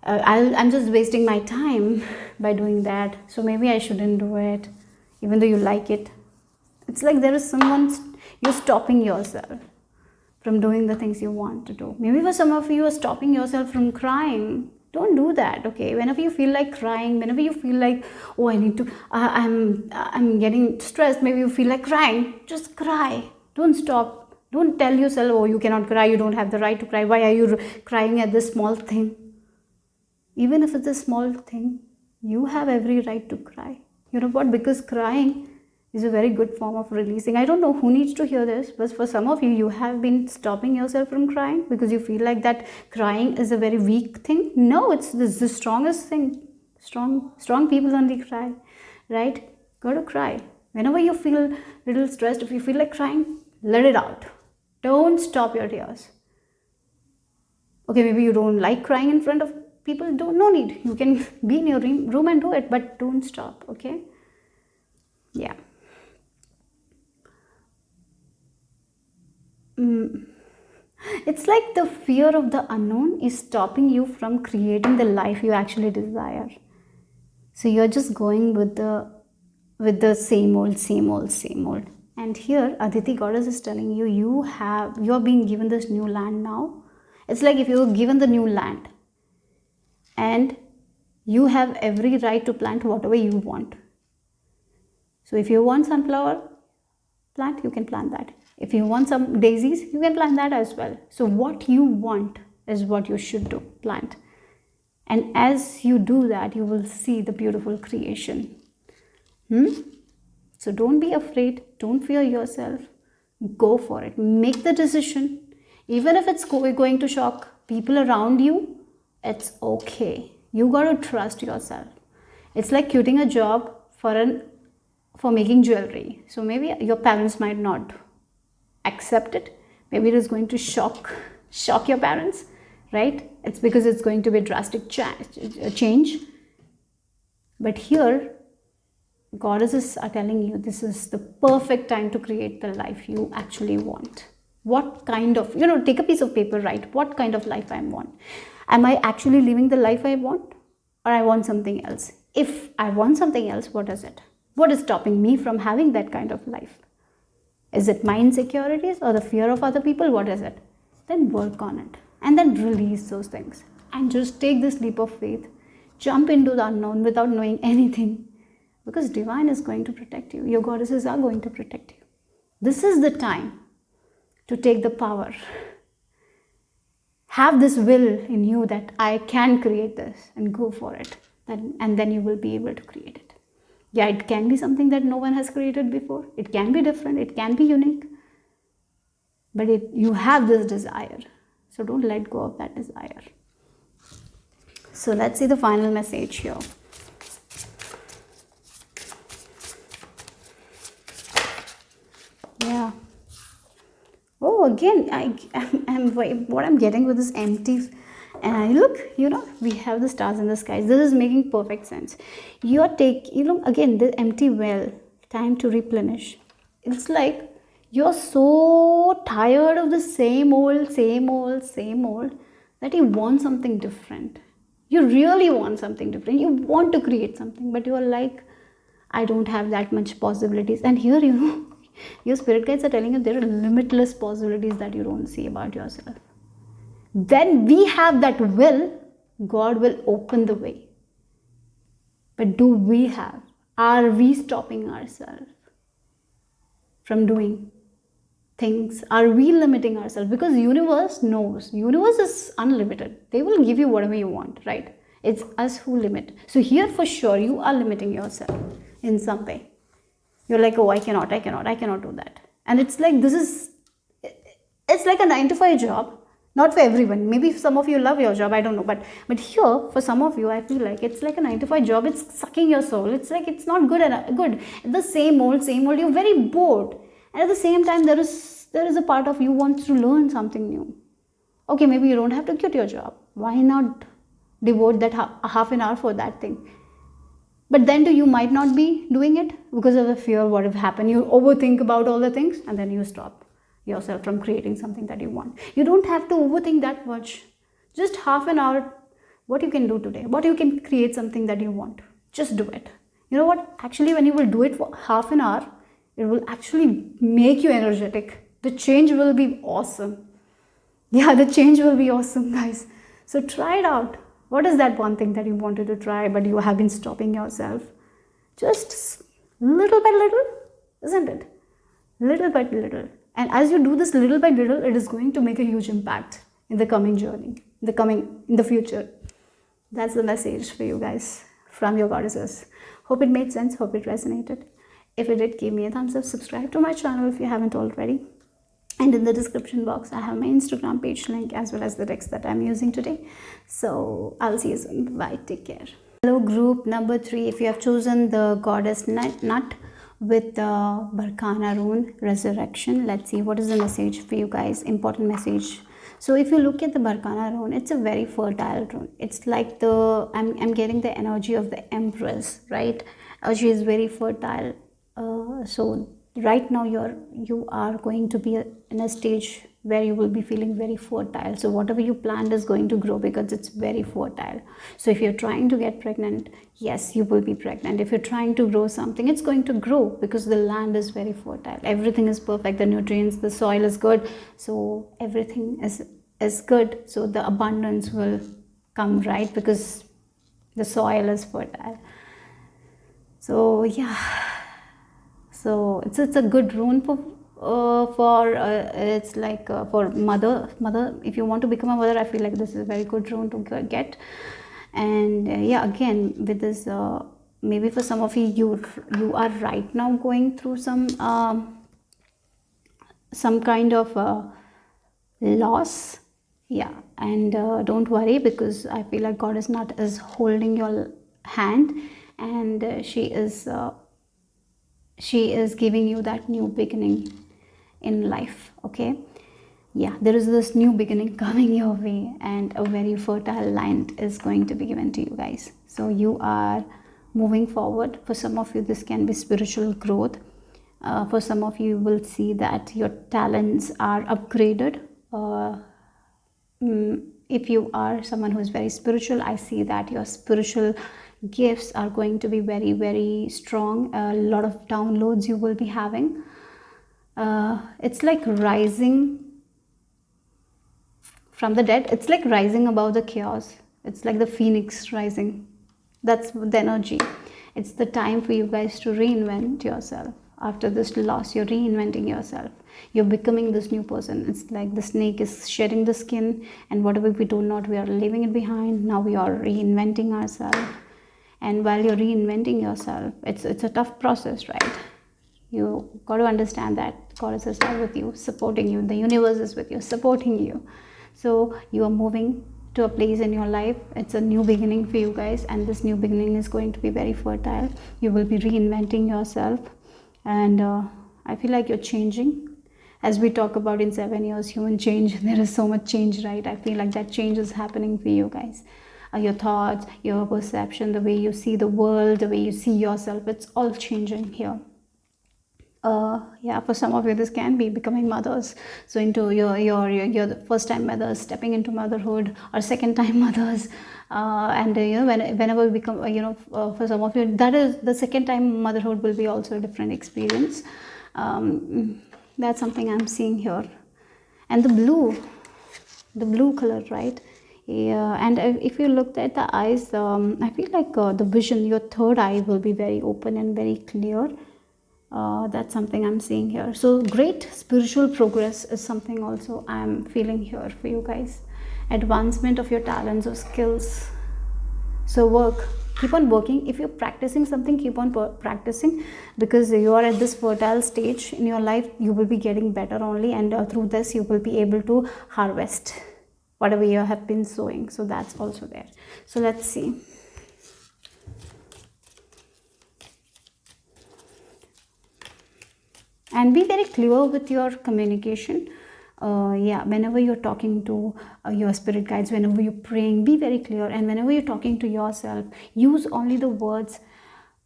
I'm just wasting my time by doing that. So maybe I shouldn't do it, even though you like it. It's like there is someone, you're stopping yourself from doing the things you want to do. Maybe for some of you, are stopping yourself from crying. Don't do that, okay? Whenever you feel like crying, whenever you feel like, oh, I need to, I'm getting stressed, maybe you feel like crying, just cry. Don't stop. Don't tell yourself, oh, you cannot cry, you don't have the right to cry. Why are you crying at this small thing? Even if it's a small thing, you have every right to cry. You know what? Because crying is a very good form of releasing. I don't know who needs to hear this, but for some of you, you have been stopping yourself from crying because you feel like that crying is a very weak thing. No, it's the strongest thing. Strong people only cry, right? Go to cry. Whenever you feel a little stressed, if you feel like crying, let it out. Don't stop your tears. Okay, maybe you don't like crying in front of people, no need. You can be in your room and do it, but don't stop, okay? Yeah. It's like the fear of the unknown is stopping you from creating the life you actually desire. So you're just going with the same old. And here, Aditi goddess is telling you, you're being given this new land now. It's like if you were given the new land, and you have every right to plant whatever you want. So if you want sunflower plant, you can plant that. If you want some daisies, you can plant that as well. So what you want is what you should do, plant. And as you do that, you will see the beautiful creation. So don't be afraid. Don't fear yourself. Go for it. Make the decision. Even if it's going to shock people around you, it's okay. You got to trust yourself. It's like quitting a job for making jewelry. So maybe your parents might not accept it. Maybe it is going to shock your parents, right? It's because it's going to be a drastic change. But here, goddesses are telling you this is the perfect time to create the life you actually want. What kind of, take a piece of paper, write what kind of life I want. Am I actually living the life I want, or I want something else? If I want something else, what is it? What is stopping me from having that kind of life? Is it my insecurities or the fear of other people? What is it? Then work on it and then release those things and just take this leap of faith. Jump into the unknown without knowing anything, because divine is going to protect you. Your goddesses are going to protect you. This is the time to take the power. Have this will in you that I can create this, and go for it. And then you will be able to create it. Yeah, it can be something that no one has created before. It can be different. It can be unique. But you have this desire. So don't let go of that desire. So let's see the final message here. Yeah. Oh, again, what I'm getting with this empty. And look, we have the stars in the skies. This is making perfect sense. Again, the empty well, time to replenish. It's like you're so tired of the same old, that you want something different. You really want something different. You want to create something, but you're like, I don't have that much possibilities. And here, your spirit guides are telling you there are limitless possibilities that you don't see about yourself. When we have that will, God will open the way. But are we stopping ourselves from doing things? Are we limiting ourselves? Because universe knows. Universe is unlimited. They will give you whatever you want, right? It's us who limit. So here for sure, you are limiting yourself in some way. You're like, oh, I cannot do that. And it's like, it's like a 9-to-5 job. Not for everyone. Maybe some of you love your job, I don't know. But here, for some of you, I feel like it's like a 9-to-5 job. It's sucking your soul. It's like it's not good. The same old. You're very bored. And at the same time, there is a part of you wants to learn something new. Okay, maybe you don't have to quit your job. Why not devote that half an hour for that thing? But then you might not be doing it because of the fear what will happen. You overthink about all the things and then you stop yourself from creating something that you want. You don't have to overthink that much. Just half an hour, what you can do today, what you can create something that you want. Just do it. You know what? Actually, when you will do it for half an hour, it will actually make you energetic. The change will be awesome. Yeah, the change will be awesome, guys. So try it out. What is that one thing that you wanted to try, but you have been stopping yourself? Just little by little, isn't it? Little by little. And as you do this little by little, it is going to make a huge impact in the coming journey, in the future. That's the message for you guys from your goddesses. Hope it made sense. Hope it resonated. If it did, give me a thumbs up. Subscribe to my channel if you haven't already. And in the description box, I have my Instagram page link as well as the decks that I'm using today. So I'll see you soon. Bye. Take care. Hello, group number 3. If you have chosen the goddess nut with the Barkana rune, resurrection, let's see what is the message for you guys. Important message. So if you look at the Barkana rune, it's a very fertile rune. It's like I'm getting the energy of the Empress, right? She is very fertile. So right now you are going to be in a stage where you will be feeling very fertile. So whatever you planned is going to grow because it's very fertile. So if you're trying to get pregnant, yes, you will be pregnant. If you're trying to grow something, it's going to grow because the land is very fertile. Everything is perfect. The nutrients, the soil is good. So everything is good. So the abundance will come, right? Because the soil is fertile. So yeah. So it's a good rune it's like for mother. If you want to become a mother, I feel like this is a very good rune to get. And yeah, again with this, maybe for some of you are right now going through some kind of loss Yeah, and don't worry, because I feel like God is holding your hand, and she is giving you that new beginning in life. Okay, yeah, there is this new beginning coming your way, and a very fertile land is going to be given to you guys. So you are moving forward. For some of you, this can be spiritual growth. For some of you, will see that your talents are upgraded. If you are someone who is very spiritual, I see that your spiritual gifts are going to be very, very strong. A lot of downloads you will be having. It's like rising from the dead. It's like rising above the chaos. It's like the phoenix rising. That's the energy. It's the time for you guys to reinvent yourself. After this loss, you're reinventing yourself. You're becoming this new person. It's like the snake is shedding the skin, and whatever we do not, we are leaving it behind. Now we are reinventing ourselves. And while you're reinventing yourself, it's a tough process, right? You got to understand that goddesses are with you, supporting you. The universe is with you, supporting you. So you are moving to a place in your life. It's a new beginning for you guys, and this new beginning is going to be very fertile. You will be reinventing yourself, and I feel like you're changing. As we talk about in 7 years human change, there is so much change, right? I feel like that change is happening for you guys. Your thoughts, your perception, the way you see the world, the way you see yourself, it's all changing here. Yeah, for some of you this can be becoming mothers. So into your first time mothers, stepping into motherhood, or second time mothers. And whenever we become, for some of you, that is the second time motherhood will be also a different experience. That's something I'm seeing here. And the blue color, right? Yeah, and if you looked at the eyes, I feel like the vision, your third eye will be very open and very clear. That's something I'm seeing here. So great spiritual progress is something also I'm feeling here for you guys. Advancement of your talents or skills. So keep on working. If you're practicing something, keep on practicing, because you are at this fertile stage in your life. You will be getting better only, and through this you will be able to harvest whatever you have been sowing. So that's also there. So let's see. And be very clear with your communication. Yeah, whenever you're talking to your spirit guides, whenever you're praying, be very clear. And whenever you're talking to yourself, use only the words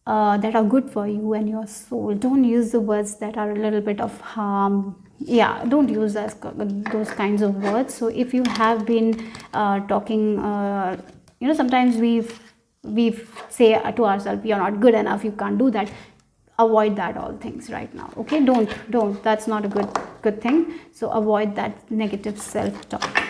that are good for you and your soul. Don't use the words that are a little bit of harm. Yeah, don't use those kinds of words. So if you have been talking, sometimes we say to ourselves, you're not good enough, you can't do that. Avoid that all things right now. Okay, don't, that's not a good thing. So avoid that negative self-talk.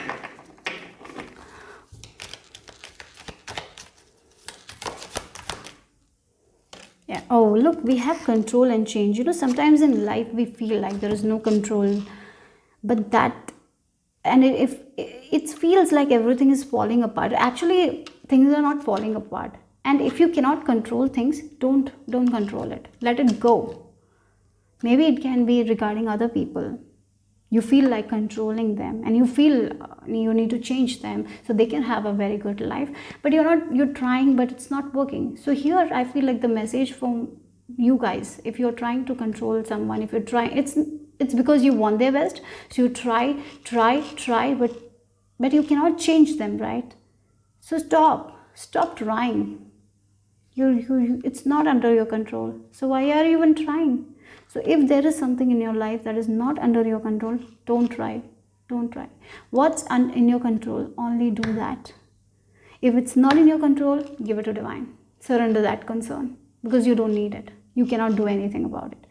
Yeah. Oh, look, we have control and change. Sometimes in life we feel like there is no control, but if it feels like everything is falling apart, actually things are not falling apart. And if you cannot control things, don't control it. Let it go. Maybe it can be regarding other people. You feel like controlling them, and you feel you need to change them so they can have a very good life, but you're trying, but it's not working. So here I feel like the message from you guys, if you're trying to control someone, if you're trying, it's because you want their best. So you try, but you cannot change them, right? So stop trying. It's not under your control. So why are you even trying? So if there is something in your life that is not under your control, don't try. What's in your control, only do that. If it's not in your control, give it to divine. Surrender that concern, because you don't need it. You cannot do anything about it.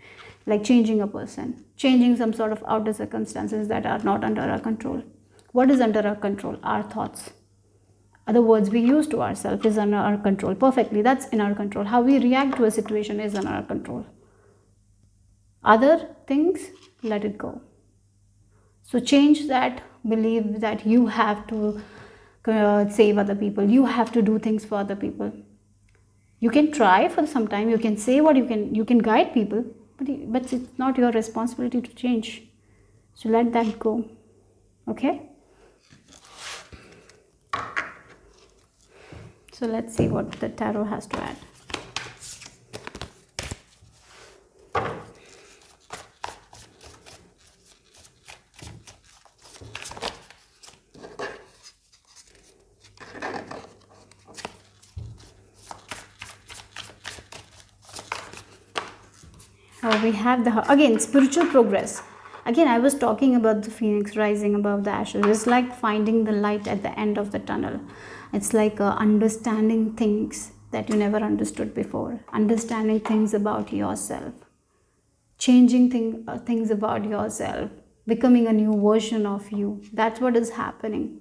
Like changing a person, changing some sort of outer circumstances that are not under our control. What is under our control? Our thoughts. The words we use to ourselves is under our control. Perfectly, that's in our control. How we react to a situation is under our control. Other things, let it go. So change that belief that you have to save other people. You have to do things for other people. You can try for some time. You can say what you can guide people, but it's not your responsibility to change. So let that go. Okay. So let's see what the tarot has to add. We have again spiritual progress. Again, I was talking about the phoenix rising above the ashes. It's like finding the light at the end of the tunnel. It's like understanding things that you never understood before, understanding things about yourself, changing things about yourself, becoming a new version of you. That's what is happening.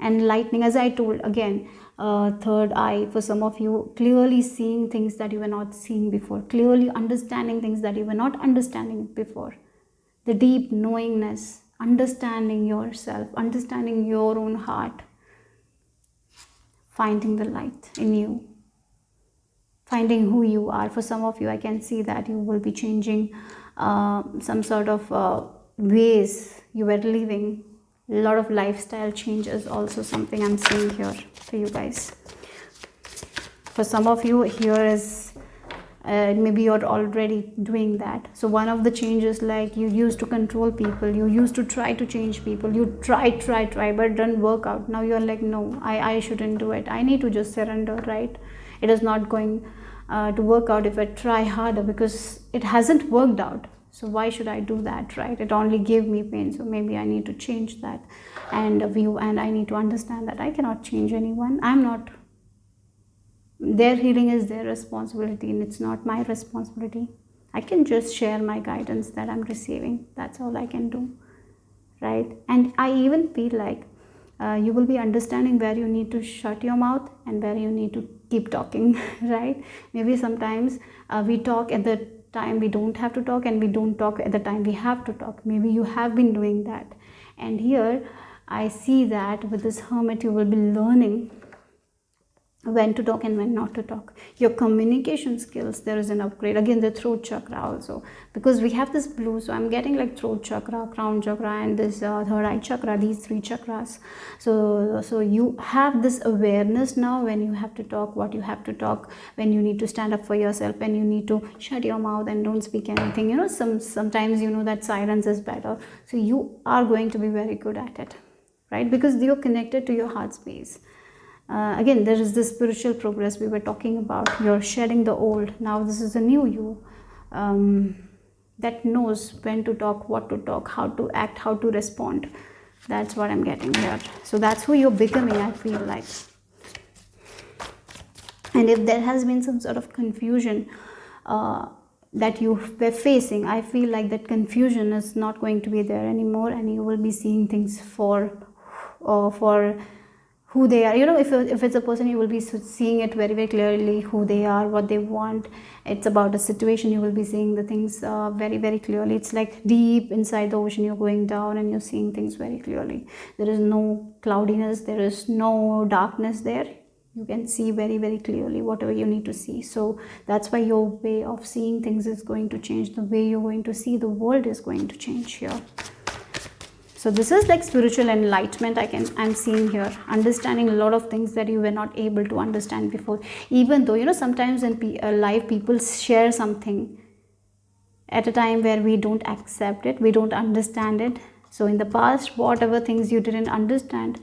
Enlightening, as I told, again, third eye for some of you, clearly seeing things that you were not seeing before, clearly understanding things that you were not understanding before. The deep knowingness, understanding yourself, understanding your own heart, finding the light in you, finding who you are. For some of you, I can see that you will be changing some sort of ways you were living. A lot of lifestyle changes, also something I'm seeing here for you guys. For some of you, here is maybe you're already doing that. So one of the changes, like you used to control people, you used to try to change people, you try, but it doesn't work out. Now you're like, no, I shouldn't do it. I need to just surrender, right? It is not going to work out if I try harder, because it hasn't worked out. So why should I do that, right? It only gave me pain. So maybe I need to change that and view, and I need to understand that I cannot change anyone. I'm not. Their healing is their responsibility, and it's not my responsibility. I can just share my guidance that I'm receiving. That's all I can do, right? And I even feel like you will be understanding where you need to shut your mouth and where you need to keep talking, right? Maybe sometimes we talk at the time we don't have to talk, and we don't talk at the time we have to talk. Maybe you have been doing that, and here I see that with this hermit you will be learning when to talk and when not to talk. Your communication skills, there is an upgrade. Again, the throat chakra also, because we have this blue, so I'm getting like throat chakra, crown chakra, and this third eye chakra, these three chakras. So you have this awareness now when you have to talk, what you have to talk, when you need to stand up for yourself, when you need to shut your mouth and don't speak anything. You know, sometimes you know that silence is better. So you are going to be very good at it, right? Because you're connected to your heart space. Again, there is this spiritual progress we were talking about. You're shedding the old. Now this is a new you that knows when to talk, what to talk, how to act, how to respond. That's what I'm getting here. So that's who you're becoming, I feel like. And if there has been some sort of confusion that you were facing, I feel like that confusion is not going to be there anymore, and you will be seeing things for who they are. You know, if it's a person, you will be seeing it very, very clearly, who they are, what they want. It's about a situation, you will be seeing the things very, very clearly. It's like deep inside the ocean, you're going down and you're seeing things very clearly. There is no cloudiness, there is no darkness there. You can see very, very clearly whatever you need to see. So that's why your way of seeing things is going to change. The way you're going to see the world is going to change here. So this is like spiritual enlightenment I'm seeing here, understanding a lot of things that you were not able to understand before. Even though, you know, sometimes in life people share something at a time where we don't accept it, we don't understand it. So in the past, whatever things you didn't understand,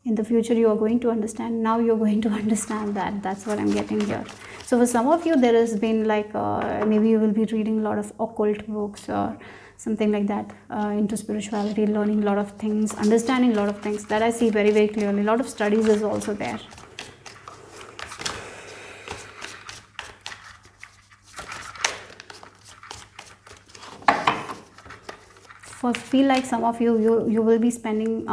in the future you are going to understand. Now you're going to understand that. That's what I'm getting here. So for some of you, there has been like maybe you will be reading a lot of occult books or something like that, into spirituality, learning a lot of things, understanding a lot of things. That I see very, very clearly. A lot of studies is also there. Feel like some of you will be spending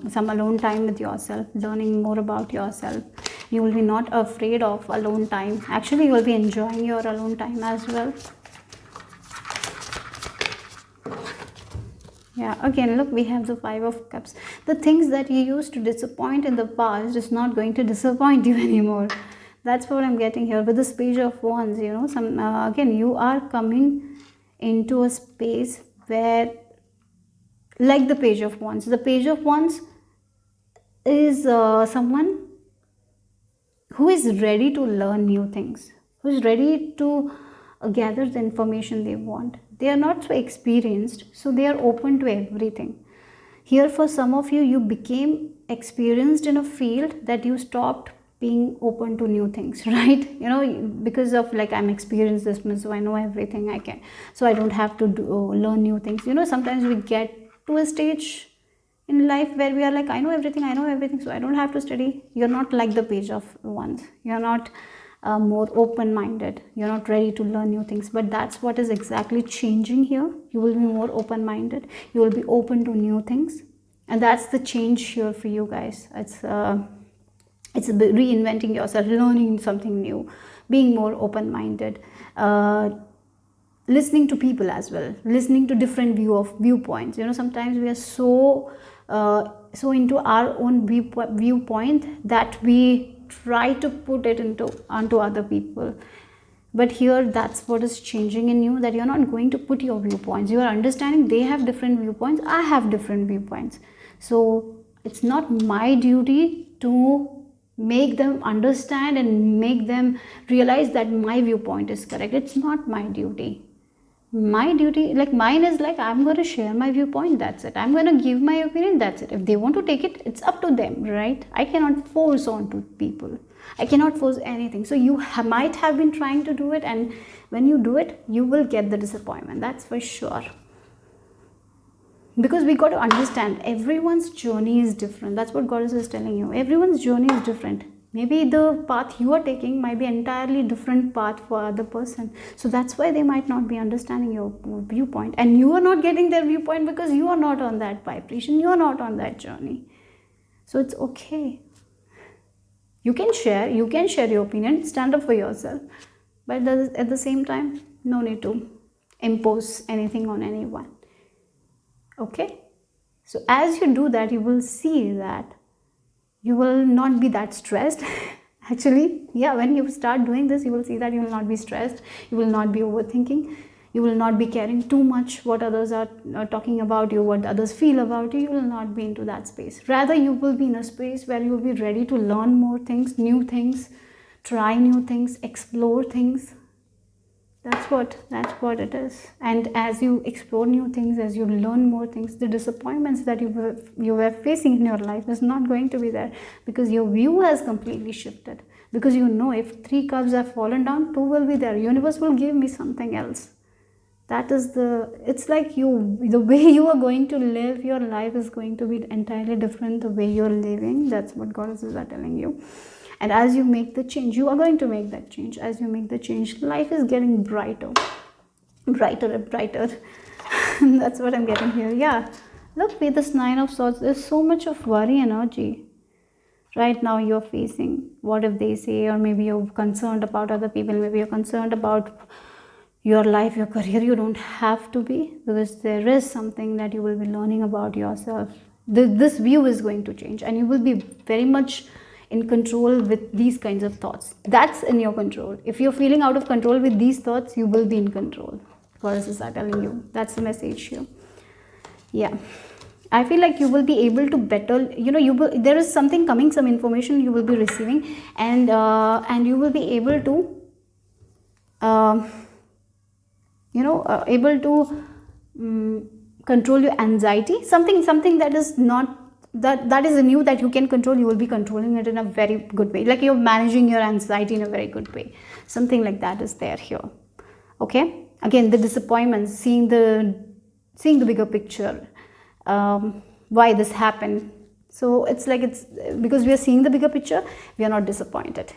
some alone time with yourself, learning more about yourself. You will be not afraid of alone time. Actually, you will be enjoying your alone time as well. Yeah, again, look, we have the 5 of Cups. The things that you used to disappoint in the past is not going to disappoint you anymore. That's what I'm getting here. With this Page of Wands, you know, again, you are coming into a space where, like the Page of Wands. The Page of Wands is someone who is ready to learn new things, who is ready to gather the information they want. They are not so experienced, so they are open to everything. Here, for some of you, you became experienced in a field that you stopped being open to new things, right? You know, because of like, I'm experienced this much, so I know everything I can, so I don't have to learn new things. You know, sometimes we get to a stage in life where we are like, I know everything, so I don't have to study. You're not like the page of wands. You're not more open-minded. You're not ready to learn new things. But that's what is exactly changing here. You will be more open-minded. You will be open to new things, and that's the change here for you guys. It's reinventing yourself, learning something new, being more open-minded, listening to people as well, listening to different viewpoints. You know, sometimes we are so into our own viewpoint that we try to put it onto other people. But here, that's what is changing in you, that you're not going to put your viewpoints. You are understanding they have different viewpoints, I have different viewpoints. So it's not my duty to make them understand and make them realize that my viewpoint is correct. It's not my duty. My duty, like mine is like, I'm going to share my viewpoint, that's it. I'm going to give my opinion, that's it. If they want to take it, it's up to them, right? I cannot force on to people. I cannot force anything. So you might have been trying to do it, and when you do it, you will get the disappointment, that's for sure. Because we got to understand everyone's journey is different. That's what Goddess is telling you. Everyone's journey is different. Maybe the path you are taking might be entirely different path for other person. So that's why they might not be understanding your viewpoint. And you are not getting their viewpoint because you are not on that vibration. You are not on that journey. So it's okay. You can share your opinion, stand up for yourself. But at the same time, no need to impose anything on anyone. Okay? So as you do that, you will see that you will not be that stressed. Actually, yeah, when you start doing this, you will see that you will not be stressed. You will not be overthinking. You will not be caring too much what others are talking about you, what others feel about you. You will not be into that space. Rather, you will be in a space where you will be ready to learn more things, new things, try new things, explore things. That's what it is. And as you explore new things, as you learn more things, the disappointments that you were facing in your life is not going to be there, because your view has completely shifted. Because you know, if 3 cups have fallen down, 2 will be there. Universe will give me something else. That is it's like the way you are going to live your life is going to be entirely different the way you're living. That's what goddesses are telling you. And as you make the change, you are going to make that change. As you make the change, life is getting brighter and brighter. That's what I'm getting here. Yeah, look, with this 9 of Swords, there's so much of worry energy. Right now you're facing, what if they say, or maybe you're concerned about other people, maybe you're concerned about your life, your career. You don't have to be, because there is something that you will be learning about yourself. This view is going to change, and you will be very much in control with these kinds of thoughts. That's in your control. If you're feeling out of control with these thoughts, you will be in control. Goddesses are telling you. That's the message here. Yeah, I feel like you will be able to better, there is something coming, some information you will be receiving, and you will be able to control your anxiety. Something that is not that is new that you can control. You will be controlling it in a very good way, like you're managing your anxiety in a very good way. Something like that is there here. Okay, again, the disappointments, seeing the bigger picture, why this happened. So it's because we are seeing the bigger picture, we are not disappointed,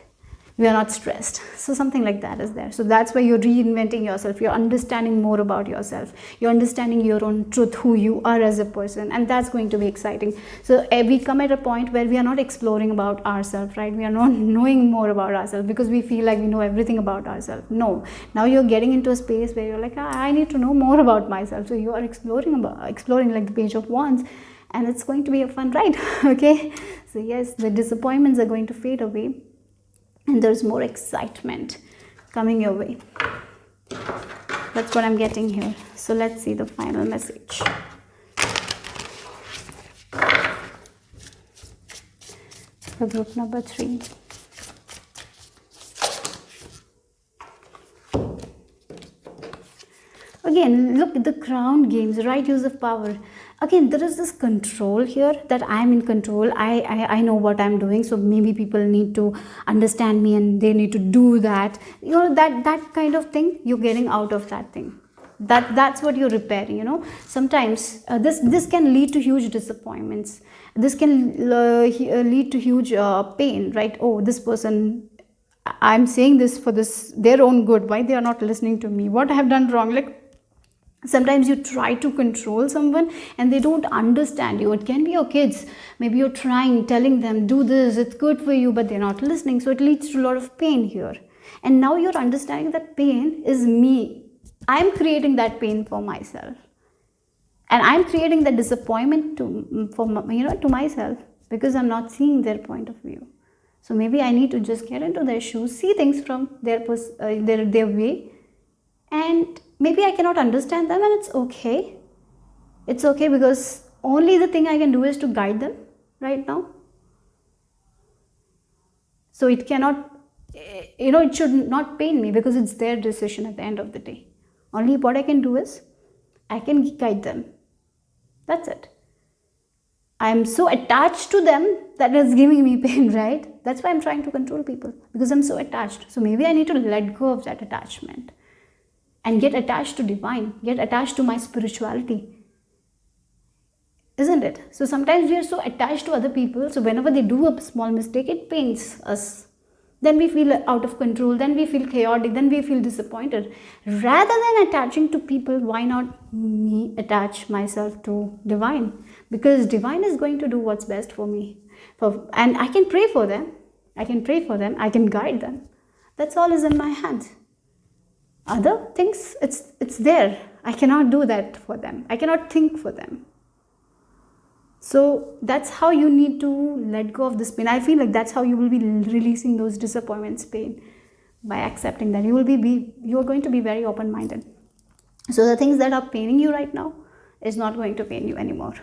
we are not stressed. So something like that is there. So that's why you're reinventing yourself. You're understanding more about yourself. You're understanding your own truth, who you are as a person. And that's going to be exciting. So we come at a point where we are not exploring about ourselves, right? We are not knowing more about ourselves because we feel like we know everything about ourselves. No. Now you're getting into a space where you're like, I need to know more about myself. So you are exploring like the Page of Wands. And it's going to be a fun ride. Okay. So yes, the disappointments are going to fade away. And there's more excitement coming your way. That's what I'm getting here. So let's see the final message. For group number 3. Again, look at the crown games, right use of power. Again, there is this control here, that I'm in control. I know what I'm doing, so maybe people need to understand me and they need to do that. That kind of thing, you're getting out of that thing. That's what you're repairing. Sometimes this can lead to huge disappointments. This can lead to huge pain, right? Oh, this person, I'm saying this for their own good. Why they are not listening to me? What I have done wrong? Like, sometimes you try to control someone and they don't understand you. It can be your kids. Maybe you're telling them, do this, it's good for you, but they're not listening. So it leads to a lot of pain here. And now you're understanding that pain is me. I'm creating that pain for myself. And I'm creating that disappointment to myself, because I'm not seeing their point of view. So maybe I need to just get into their shoes, see things from their way, and maybe I cannot understand them, and it's okay. It's okay, because only the thing I can do is to guide them right now. So it cannot, it should not pain me, because it's their decision at the end of the day. Only what I can do is I can guide them. That's it. I'm so attached to them that it's giving me pain, right? That's why I'm trying to control people, because I'm so attached. So maybe I need to let go of that attachment and get attached to divine, get attached to my spirituality. Isn't it? So sometimes we are so attached to other people, so whenever they do a small mistake, it pains us. Then we feel out of control, then we feel chaotic, then we feel disappointed. Rather than attaching to people, why not me attach myself to divine? Because divine is going to do what's best for me. And I can pray for them. I can guide them. That's all is in my hands. Other things, it's there. I cannot do that for them. I cannot think for them. So that's how you need to let go of this pain. I feel like that's how you will be releasing those disappointments, pain, by accepting that. You're going to be very open-minded. So the things that are paining you right now is not going to pain you anymore.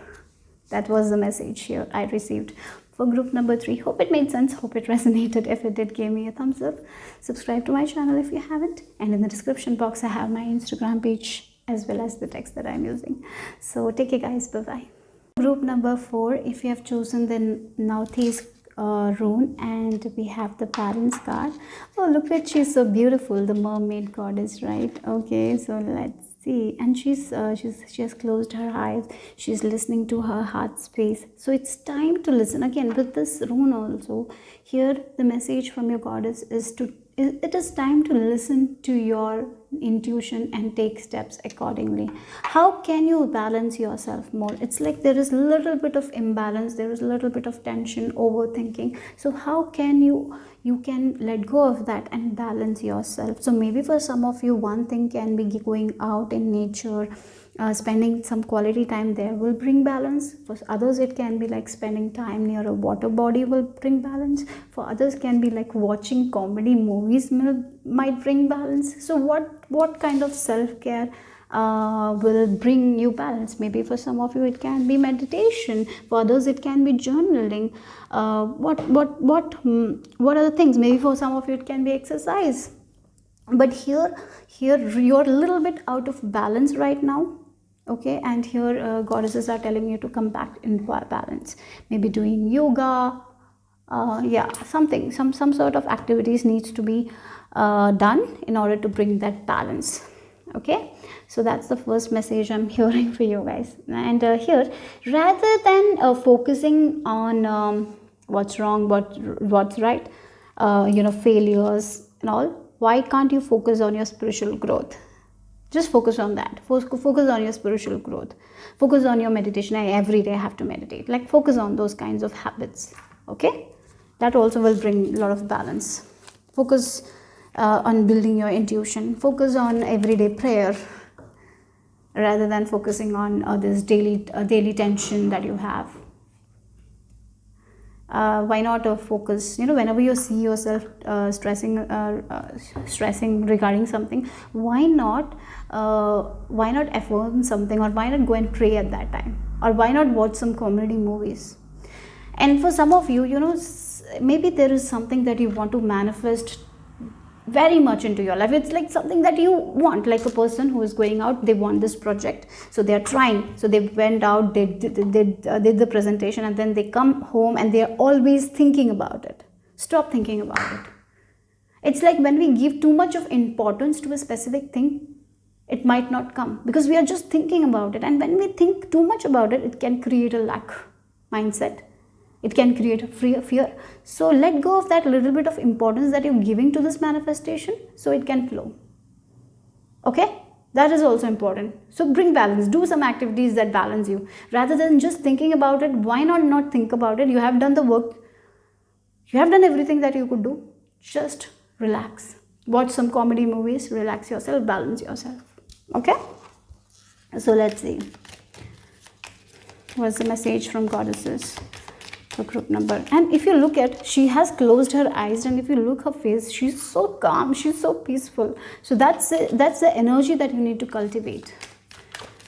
That was the message here I received for group number 3. Hope it made sense. Hope it resonated. If it did, give me a thumbs up. Subscribe to my channel if you haven't. And in the description box, I have my Instagram page as well as the text that I'm using. So take care, guys. Bye-bye. Group number 4, if you have chosen the Northeast rune, and we have the balance card. Oh, look at, she's so beautiful, the mermaid goddess, right? Okay, so let's see. And she has closed her eyes. She's listening to her heart space. So it's time to listen. Again, with this rune also, here the message from your goddess is it is time to listen to your intuition and take steps accordingly. How can you balance yourself more? It's like there is a little bit of imbalance, there is a little bit of tension, overthinking. So how can you can let go of that and balance yourself? So maybe for some of you, one thing can be going out in nature, spending some quality time there will bring balance. For others, it can be like spending time near a water body will bring balance. For others, can be like watching comedy movies might bring balance. So what kind of self-care will bring you balance? Maybe for some of you it can be meditation, for others it can be journaling. What are the things? Maybe for some of you it can be exercise. But here you're a little bit out of balance right now. Okay, and here goddesses are telling you to come back in balance. Maybe doing yoga, some sort of activities needs to be done in order to bring that balance. Okay, so that's the first message I'm hearing for you guys. And here, rather than focusing on what's wrong, what's right, failures and all, why can't you focus on your spiritual growth? Just focus on that. Focus on your spiritual growth. Focus on your meditation. Every day I have to meditate. Like, focus on those kinds of habits. Okay, that also will bring a lot of balance. Focus on building your intuition. Focus on everyday prayer rather than focusing on this daily tension that you have. Why not focus, whenever you see yourself stressing regarding something, why not affirm something, or why not go and pray at that time, or why not watch some comedy movies? And for some of you, maybe there is something that you want to manifest very much into your life. It's like something that you want, like a person who is going out, they want this project, so they are trying, so they went out, they did the presentation, and then they come home and they are always thinking about it. Stop thinking about it. It's like when we give too much of importance to a specific thing, it might not come because we are just thinking about it. And when we think too much about it, it can create a lack mindset. It can create a fear. So let go of that little bit of importance that you're giving to this manifestation so it can flow. Okay? That is also important. So bring balance. Do some activities that balance you. Rather than just thinking about it, why not think about it? You have done the work. You have done everything that you could do. Just relax. Watch some comedy movies. Relax yourself. Balance yourself. Okay? So let's see. What's the message from goddesses for group number? And if you look at, she has closed her eyes, and if you look her face, she's so calm, she's so peaceful. So that's the energy that you need to cultivate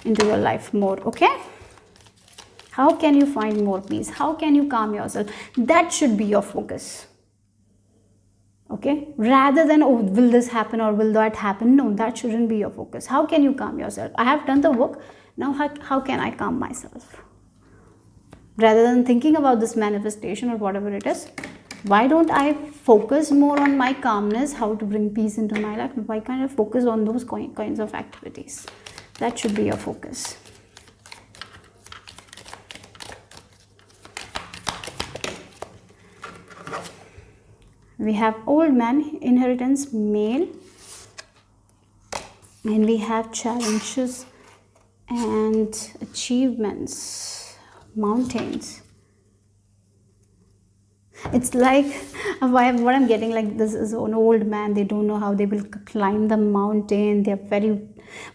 into your life more. Okay? How can you find more peace? How can you calm yourself? That should be your focus. Okay? Rather than, oh, will this happen or will that happen? No, that shouldn't be your focus. How can you calm yourself? I have done the work. Now how can I calm myself? Rather than thinking about this manifestation or whatever it is, why don't I focus more on my calmness, how to bring peace into my life? Why can't I focus on those kinds of activities? That should be your focus. We have old man, inheritance, male, and we have challenges and achievements, mountains. It's like what I'm getting, like this is an old man, they don't know how they will climb the mountain, they're very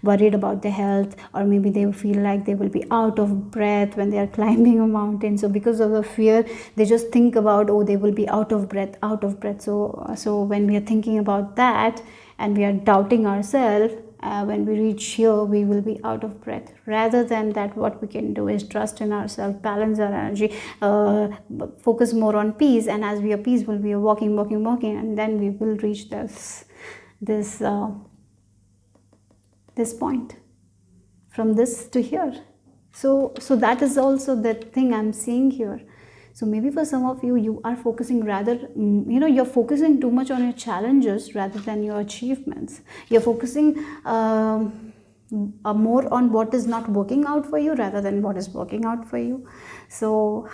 worried about their health, or maybe they feel like they will be out of breath when they are climbing a mountain. So because of the fear, they just think about, oh, they will be out of breath. So when we are thinking about that and we are doubting ourselves, when we reach here, we will be out of breath. Rather than that, what we can do is trust in ourselves, balance our energy, focus more on peace. And as we are peaceful, we are walking, and then we will reach this point, from this to here. So that is also the thing I'm seeing here. So maybe for some of you, you are focusing rather, you're focusing too much on your challenges rather than your achievements. You're focusing more on what is not working out for you rather than what is working out for you. So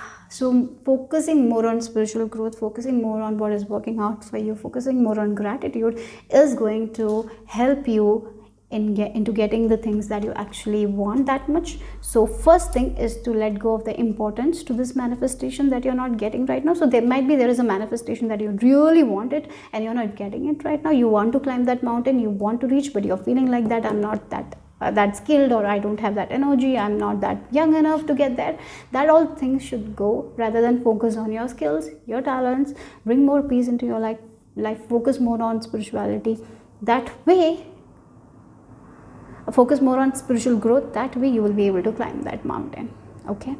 focusing more on spiritual growth, focusing more on what is working out for you, focusing more on gratitude is going to help you into getting the things that you actually want that much. So first thing is to let go of the importance to this manifestation that you're not getting right now. So there is a manifestation that you really want it and you're not getting it right now. You want to climb that mountain, you want to reach, but you're feeling like that I'm not that skilled, or I don't have that energy, I'm not that young enough to get there. That all things should go, rather than focus on your skills, your talents, bring more peace into your life, focus more on spirituality. That way, focus more on spiritual growth. That way you will be able to climb that mountain. Okay?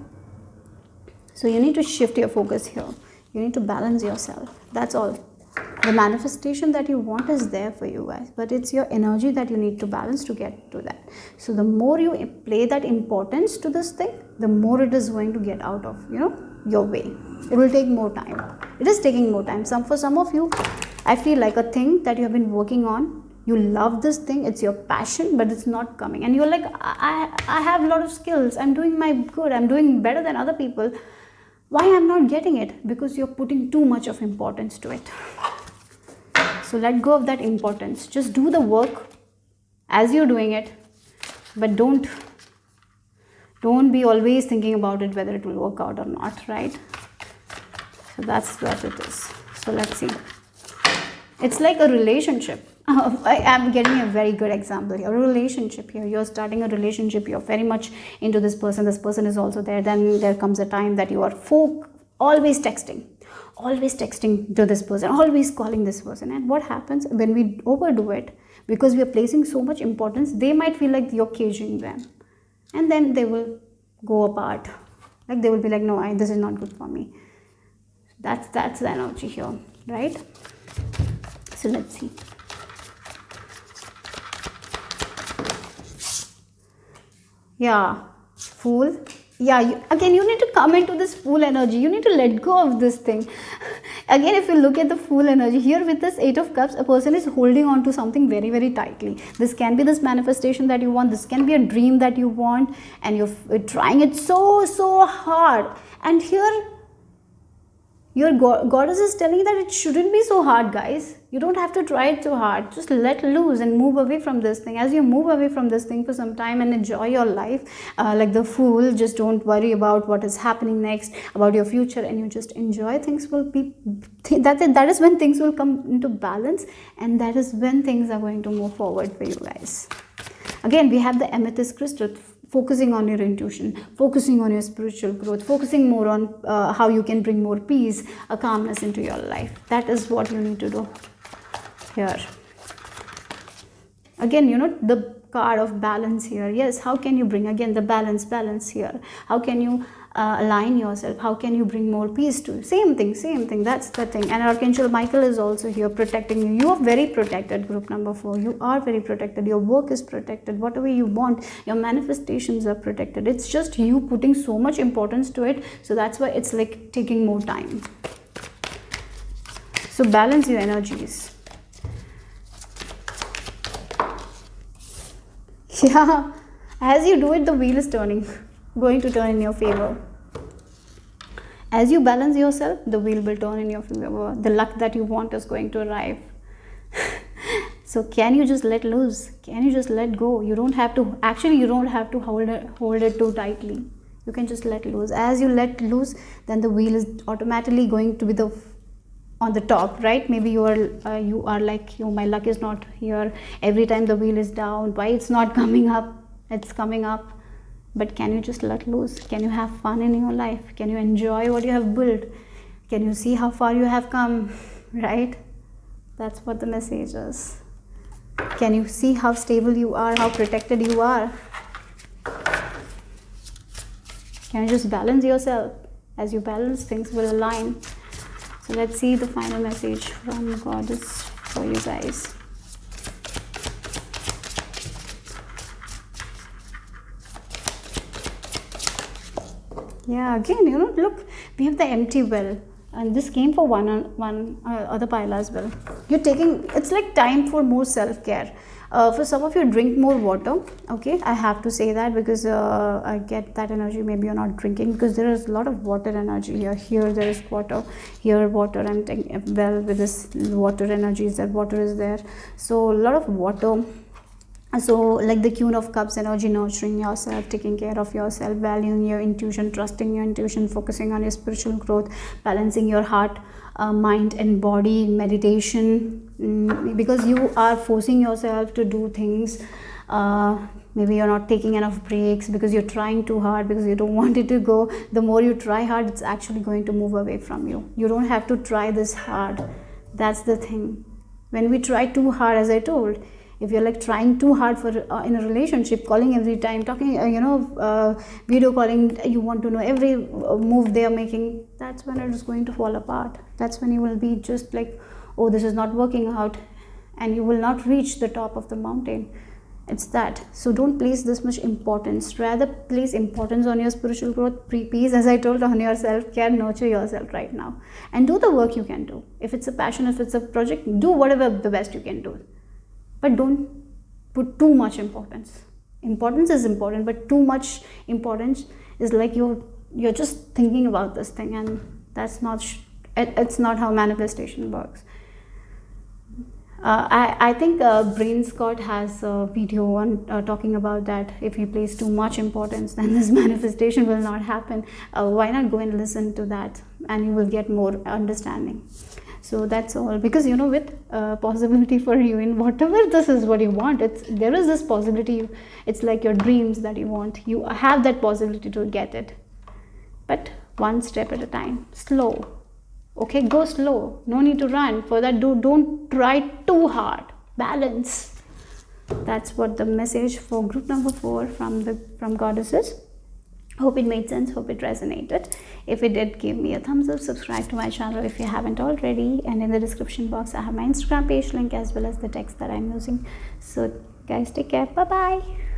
So you need to shift your focus here. You need to balance yourself. That's all. The manifestation that you want is there for you guys, but it's your energy that you need to balance to get to that. So the more you play that importance to this thing, the more it is going to get out of your way. It will take more time. It is taking more time. For some of you, I feel like a thing that you have been working on, you love this thing, it's your passion, but it's not coming, and you're like, I have a lot of skills, I'm doing I'm doing better than other people, why I'm not getting it? Because you're putting too much of importance to it. So let go of that importance. Just do the work as you're doing it, but don't be always thinking about it, whether it will work out or not, right? So that's what it is. So let's see. It's like a relationship. I am getting a very good example here. A relationship here. You're starting a relationship. You're very much into this person. This person is also there. Then there comes a time that you are always texting to this person, always calling this person. And what happens when we overdo it? Because we are placing so much importance, they might feel like you're caging them. And then they will go apart. Like they will be like, no, this is not good for me. That's the energy here, right? So let's see. Yeah, Fool. Yeah, again, you need to come into this Fool energy. You need to let go of this thing. Again, if you look at the Fool energy here with this 8 of Cups, a person is holding on to something very, very tightly. This can be this manifestation that you want. This can be a dream that you want, and you're trying it so hard. And here your goddess is telling that it shouldn't be so hard, guys. You don't have to try it so hard. Just let loose and move away from this thing. As you move away from this thing for some time and enjoy your life, like the Fool, just don't worry about what is happening next, about your future, and you just enjoy. Things will be, that is when things will come into balance, and that is when things are going to move forward for you guys. Again, we have the amethyst crystal, focusing on your intuition, focusing on your spiritual growth, focusing more on how you can bring more peace, a calmness into your life. That is what you need to do here. Again, the card of balance here. Yes, how can you bring again the balance here? How can you align yourself? How can you bring more peace to? Same thing. That's the thing. And Archangel Michael is also here protecting you. You are very protected, group number 4. You are very protected. Your work is protected. Whatever you want, your manifestations are protected. It's just you putting so much importance to it. So that's why it's like taking more time. So balance your energies. Yeah, as you do it, the wheel is going to turn in your favor. As you balance yourself, the wheel will turn in your favor. The luck that you want is going to arrive. So can you just let loose? Can you just let go? You don't have to, actually you don't have to hold it too tightly. You can just let loose. As you let loose, then the wheel is automatically going to be on the top, right? Maybe you are like, my luck is not here. Every time the wheel is down, why it's not coming up? It's coming up. But can you just let loose? Can you have fun in your life? Can you enjoy what you have built? Can you see how far you have come? Right? That's what the message is. Can you see how stable you are, how protected you are? Can you just balance yourself? As you balance, things will align. So let's see the final message from Goddess for you guys. Yeah, again, look, we have the empty well, and this came for one other pile as well. You're taking, it's like time for more self-care. For some of you, drink more water. Okay, I have to say that because I get that energy. Maybe you're not drinking because there is a lot of water energy here. Here there is water, here water, and well, with this water energies, that water is there. So a lot of water. So like the Queen of Cups energy, nurturing yourself, taking care of yourself, valuing your intuition, trusting your intuition, focusing on your spiritual growth, balancing your heart, mind and body, meditation, because you are forcing yourself to do things. Maybe you're not taking enough breaks because you're trying too hard, because you don't want it to go. The more you try hard, it's actually going to move away from you. You don't have to try this hard. That's the thing. When we try too hard, as I told, if you're like trying too hard for in a relationship, calling every time, talking, video calling, you want to know every move they are making, that's when it is going to fall apart. That's when you will be just like, oh, this is not working out, and you will not reach the top of the mountain. It's that. So don't place this much importance. Rather place importance on your spiritual growth, peace, as I told, on your self-care. Nurture yourself right now and do the work you can do. If it's a passion, if it's a project, do whatever the best you can do. But don't put too much importance. Importance is important, but too much importance is like you're just thinking about this thing, and that's not, it's not how manifestation works. I think Brain Scott has a video on talking about that. If you place too much importance, then this manifestation will not happen. Why not go and listen to that, and you will get more understanding. So that's all, because with possibility for you in whatever this is what you want, there is this possibility. It's like your dreams that you want, you have that possibility to get it, but one step at a time, slow. Okay, go slow, no need to run for that. Don't try too hard. Balance. That's what the message for group number 4 from Goddesses. Hope it made sense, hope it resonated. If it did, give me a thumbs up, subscribe to my channel if you haven't already, and in the description box I have my Instagram page link as well as the text that I'm using. So guys, take care, bye bye.